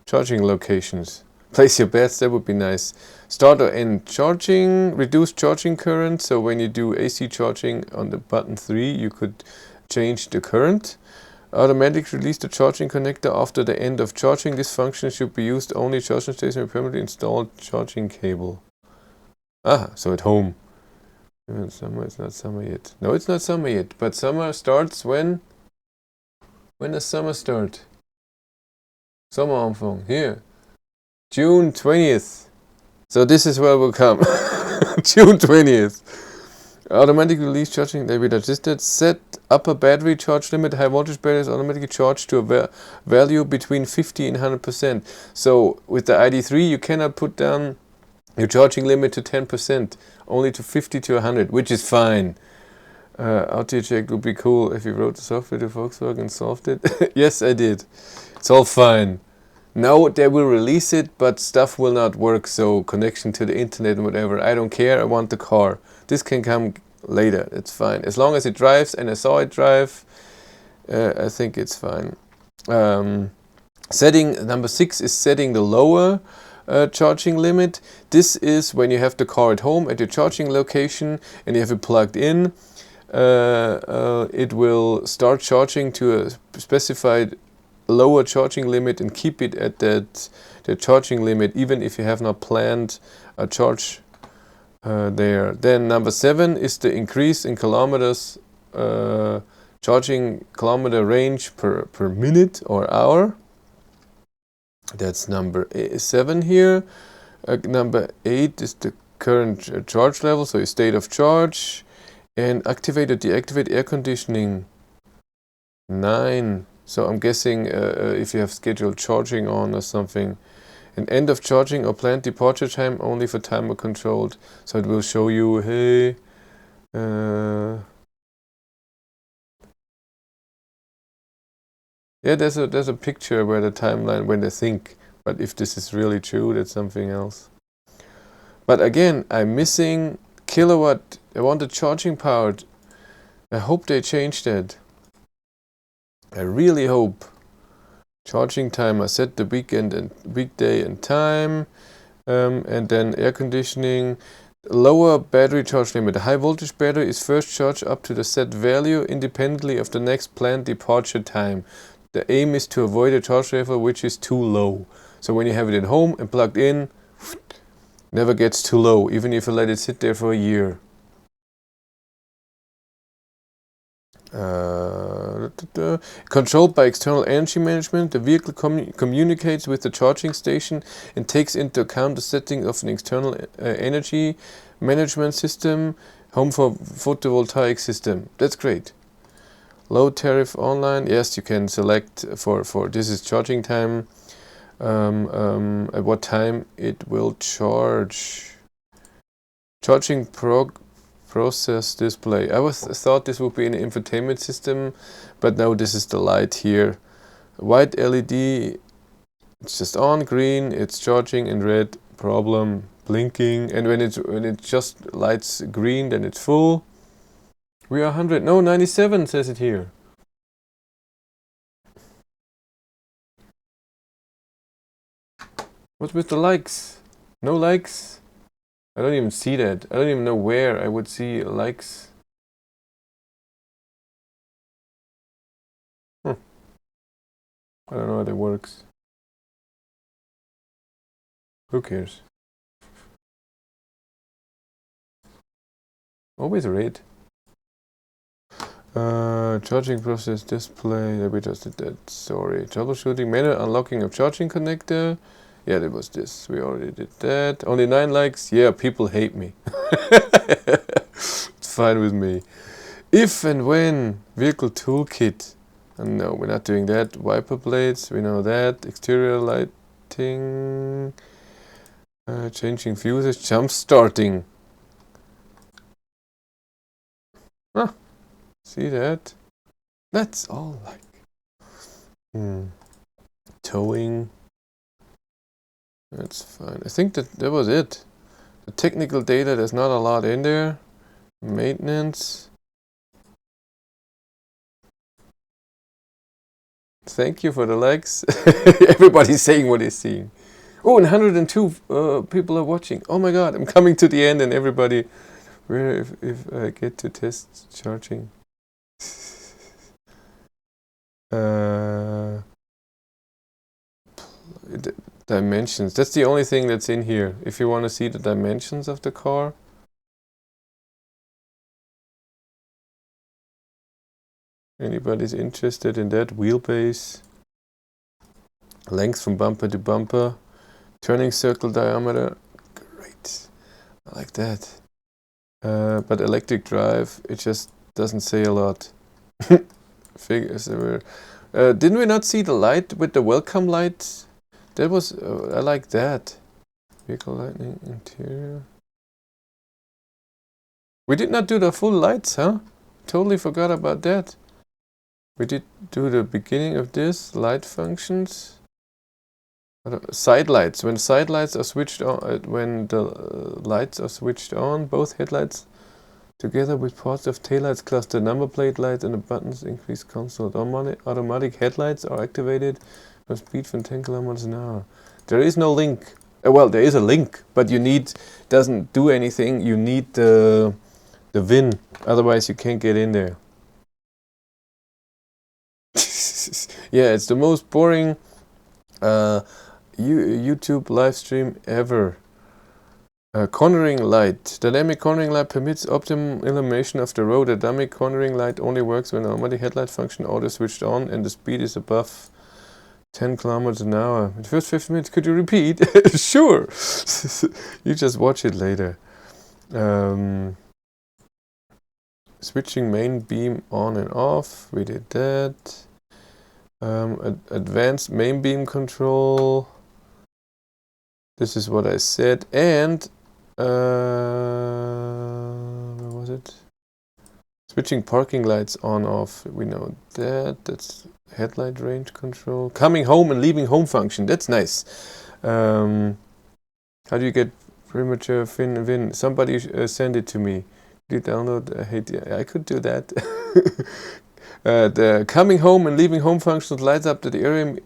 charging locations. Place your bets, that would be nice. Start or end charging, reduce charging current. So when you do AC charging on the button 3, you could change the current. Automatically release the charging connector after the end of charging. This function should be used only charging station with permanently installed charging cable. Ah, so at home. Summer, it's not summer yet. No, it's not summer yet. But summer starts when? When does summer start? Sommeranfang, here. June 20th. So this is where we'll come. June 20th. Automatic release charging, they will adjusted. Set upper battery charge limit. High voltage batteries automatically charged to a value between 50 and 100%. So with the Id.3 you cannot put down your charging limit to 10%, only to 50 to 100, which is fine. Auto check would be cool if you wrote the software to Volkswagen and solved it. Yes, I did. It's all fine. No, they will release it, but stuff will not work. So connection to the internet and whatever. I don't care. I want the car. This can come later. It's fine. As long as it drives, and I saw it drive, I think it's fine. Setting number 6 is setting the lower charging limit. This is when you have the car at home at your charging location and you have it plugged in. It will start charging to a specified lower charging limit and keep it at the charging limit, even if you have not planned a charge there. Then number 7 is the increase in kilometers, charging kilometer range per minute or hour. That's number 7 here. Number 8 is the current charge level, so your state of charge. And activate or deactivate air conditioning. 9. So I'm guessing if you have scheduled charging on or something. An end of charging or planned departure time only for timer controlled. So it will show you, hey, yeah, there's a picture where the timeline when they think. But if this is really true, that's something else. But again, I'm missing kilowatt. I want the charging power. I hope they change that. I really hope. Charging timer, set the weekend and weekday and time, and then air conditioning. Lower battery charge limit. The high voltage battery is first charged up to the set value independently of the next planned departure time. The aim is to avoid a charge level which is too low. So when you have it at home and plugged in, never gets too low, even if you let it sit there for a year. Controlled by external energy management, the vehicle communicates with the charging station and takes into account the setting of an external energy management system, home for photovoltaic system. That's great. Low tariff online. Yes, you can select for this is charging time. At what time it will charge. Charging process display. I thought this would be an infotainment system, but no, this is the light here. White LED, it's just on. Green, it's charging. And red, problem, blinking. And when it just lights green, then it's full. We are 100. No, 97 says it here. What's with the likes? No likes? I don't even see that. I don't even know where I would see likes. I don't know how that works. Who cares? Always red. Charging process display. We just did that. Sorry. Troubleshooting. Manual unlocking of charging connector. Yeah, that was this. We already did that. Only 9 likes. Yeah, people hate me. It's fine with me. If and when vehicle toolkit. No, we're not doing that. Wiper blades. We know that. Exterior lighting. Changing fuses. Jump starting. Ah, see that? That's all like. Towing. That's fine. I think that was it. The technical data, there's not a lot in there. Maintenance. Thank you for the likes. Everybody's saying what he's seeing. Oh, and 102 people are watching. Oh my god, I'm coming to the end and everybody... Where if I get to test charging? Dimensions. That's the only thing that's in here. If you want to see the dimensions of the car. Anybody's interested in that? Wheelbase. Length from bumper to bumper. Turning circle diameter. Great. I like that. But electric drive, it just doesn't say a lot. Figures. Didn't we not see the light with the welcome light? That was, I like that. Vehicle lighting, interior. We did not do the full lights, huh? Totally forgot about that. We did do the beginning of this, light functions. Side lights. When side lights are switched on, when the lights are switched on, both headlights together with parts of taillights cluster, number plate lights and the buttons increase console. Automatic headlights are activated with speed from 10 kilometers an hour. There is no link. Well, there is a link, but you need, doesn't do anything. You need the VIN, otherwise you can't get in there. Yeah, it's the most boring YouTube live stream ever. Cornering light. Dynamic cornering light permits optimum illumination of the road. A dummy cornering light only works when the automatic headlight function auto switched on and the speed is above 10 kilometers an hour. In the first 15 minutes, could you repeat? Sure. You just watch it later. Switching main beam on and off. We did that. Advanced main beam control. This is what I said. And where was it? Switching parking lights on off. We know that. That's headlight range control. Coming home and leaving home function. That's nice. How do you get premature win? Somebody send it to me. Did you download? I could do that. The coming home and leaving home function lights up to the area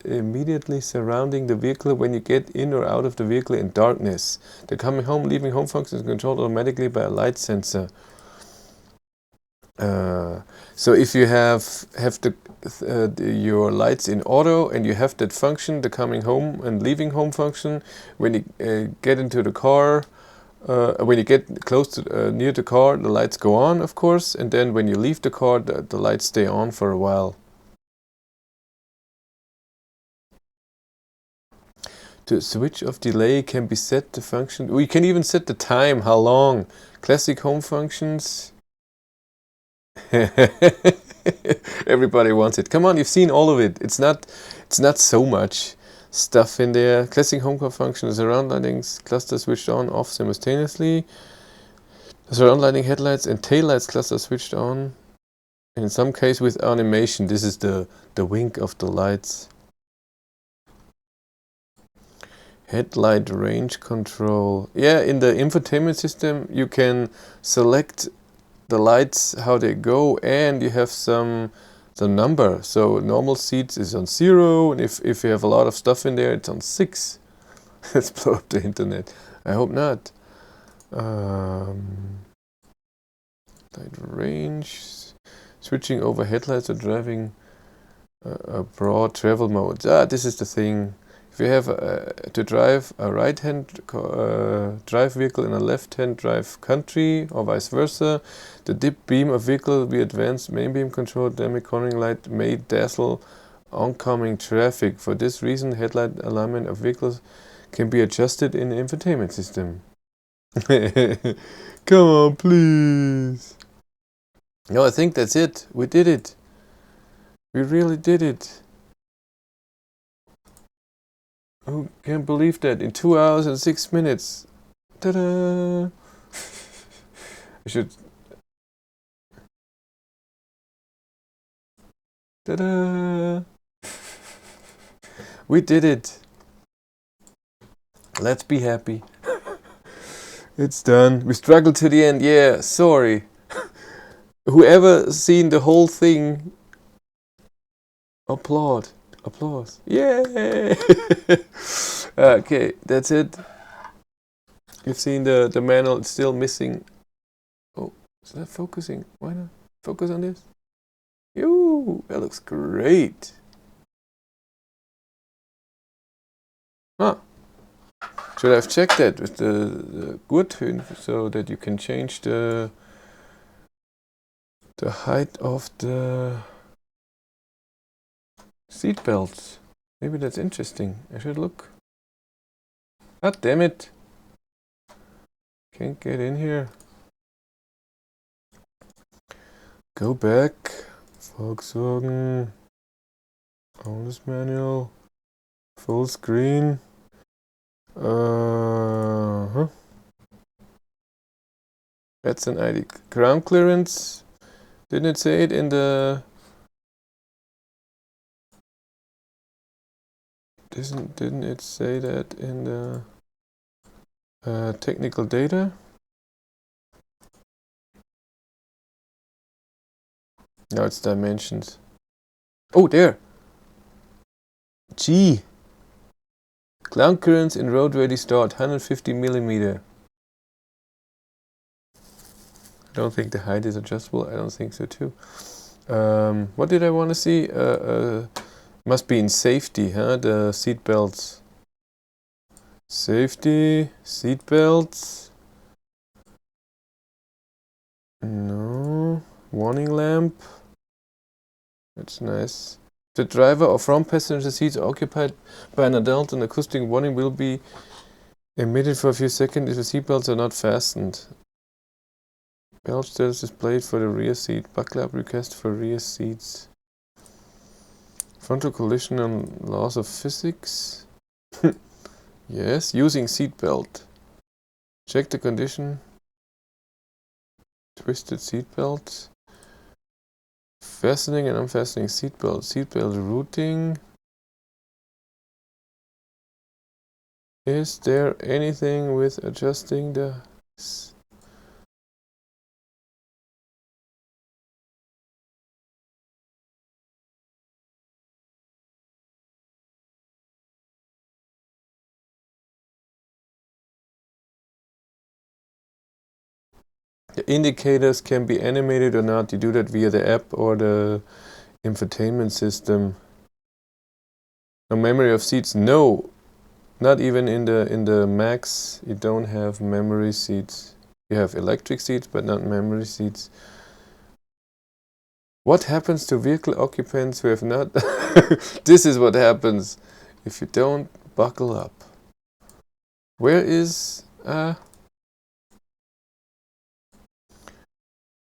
immediately surrounding the vehicle when you get in or out of the vehicle in darkness. The coming home, leaving home function is controlled automatically by a light sensor. So if you have your lights in auto and you have that function, the coming home and leaving home function, when you get into the car, when you get close to near the car, the lights go on, of course, and then when you leave the car, the lights stay on for a while. The switch of delay can be set to function. We can even set the time, how long. Classic home functions. Everybody wants it. Come on, you've seen all of it. It's not so much stuff in there. Classic home function is surround lighting cluster switched on off simultaneously. The surround lighting headlights and taillights cluster switched on. In some case with animation. This is the wink of the lights. Headlight range control. Yeah, in the infotainment system you can select the lights, how they go, and you have the number. So normal seats is on 0, and if you have a lot of stuff in there, it's on 6. Let's blow up the internet. I hope not. Light range. Switching over headlights or driving a broad travel mode. This is the thing. If you have to drive a right-hand drive vehicle in a left-hand drive country, or vice versa, the dip beam of vehicle will be advanced main beam control. Dynamic cornering light may dazzle oncoming traffic. For this reason, headlight alignment of vehicles can be adjusted in the infotainment system. Come on, please. No, I think that's it. We did it. We really did it. Oh, can't believe that. In 2 hours and 6 minutes. Ta-da! I should... Ta-da! We did it. Let's be happy. It's done. We struggled to the end. Yeah, sorry. Whoever seen the whole thing, applaud. Applause. Yay! Okay, that's it. You've seen the manual. It's still missing. Oh, is that focusing? Why not focus on this? Yoo, that looks great. Huh. Should I have checked that with the Gurthöhen so that you can change the height of the seat belts? Maybe that's interesting. I should look. God damn it. Can't get in here. Go back. Volkswagen. Owner's manual. Full screen. That's an ID. Ground clearance. Didn't it say it in the... Didn't it say that in the technical data? No, it's dimensions. Oh, there! G! Ground clearance in road ready start, 150 millimeter. I don't think the height is adjustable. I don't think so too. What did I want to see? Must be in safety, huh? The seat belts. Safety, seat belts. No. Warning lamp. That's nice. The driver or front passenger seats are occupied by an adult. An acoustic warning will be emitted for a few seconds if the seat belts are not fastened. Belt status displayed for the rear seat. Buckle up request for rear seats. Frontal collision and laws of physics. Yes, using seatbelt. Check the condition. Twisted seatbelt. Fastening and unfastening seatbelt. Seatbelt routing. Is there anything with adjusting the... The indicators can be animated or not. You do that via the app or the infotainment system. No memory of seats. No, not even in the Max. You don't have memory seats. You have electric seats, but not memory seats. What happens to vehicle occupants who have not? This is what happens if you don't buckle up. Where is?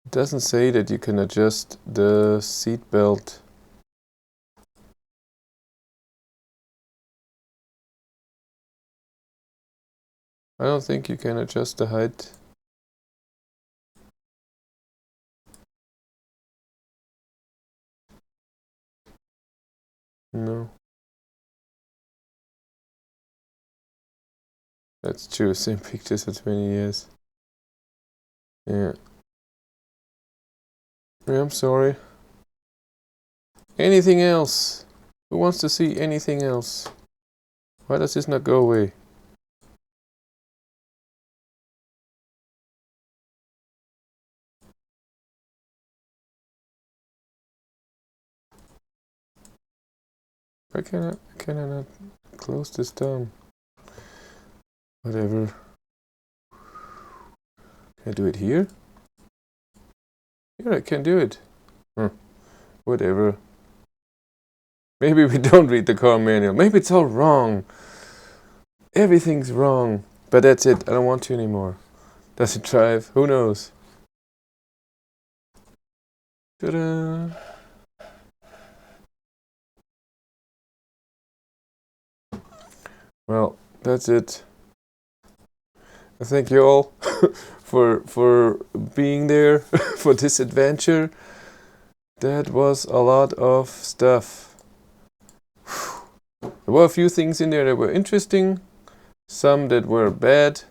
It doesn't say that you can adjust the seat belt. I don't think you can adjust the height. No. That's true, same pictures for 20 years. Yeah. I'm sorry. Anything else? Who wants to see anything else? Why does this not go away? Why can I not close this down? Whatever. Can I do it here? Yeah, I can do it. Whatever. Maybe we don't read the car manual. Maybe it's all wrong. Everything's wrong. But that's it. I don't want to anymore. Does it drive? Who knows? Ta-da! Well, that's it. I thank you all for being there for this adventure. That was a lot of stuff. There were a few things in there that were interesting, some that were bad,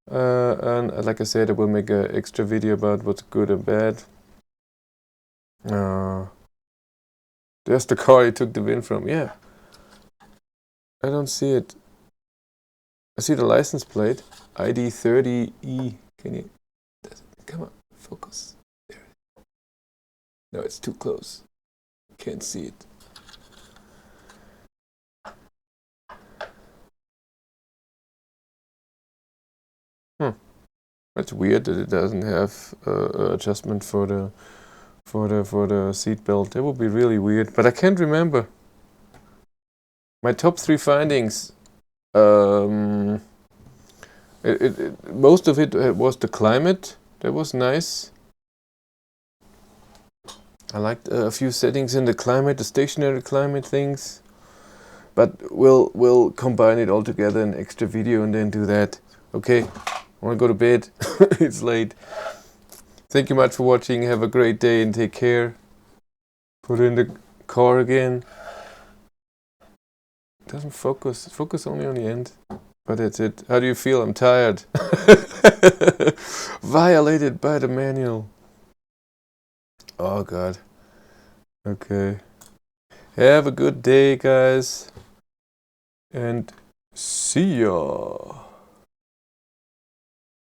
and like I said, I will make an extra video about what's good and bad. There's the car I took the win from. Yeah, I don't see it. I see the license plate, Id.3. Can you? Come on, focus. There. No, it's too close. Can't see it. That's weird that it doesn't have adjustment for the seat belt. That would be really weird. But I can't remember. My top 3 findings. Most of it was the climate. That was nice. I liked a few settings in the climate, the stationary climate things. But we'll combine it all together in an extra video and then do that. Okay, I want to go to bed. It's late. Thank you much for watching. Have a great day and take care. Put in the car again. It doesn't focus. Focus only on the end. But that's it. How do you feel? I'm tired. Violated by the manual. Oh God. Okay. Have a good day, guys. And see ya.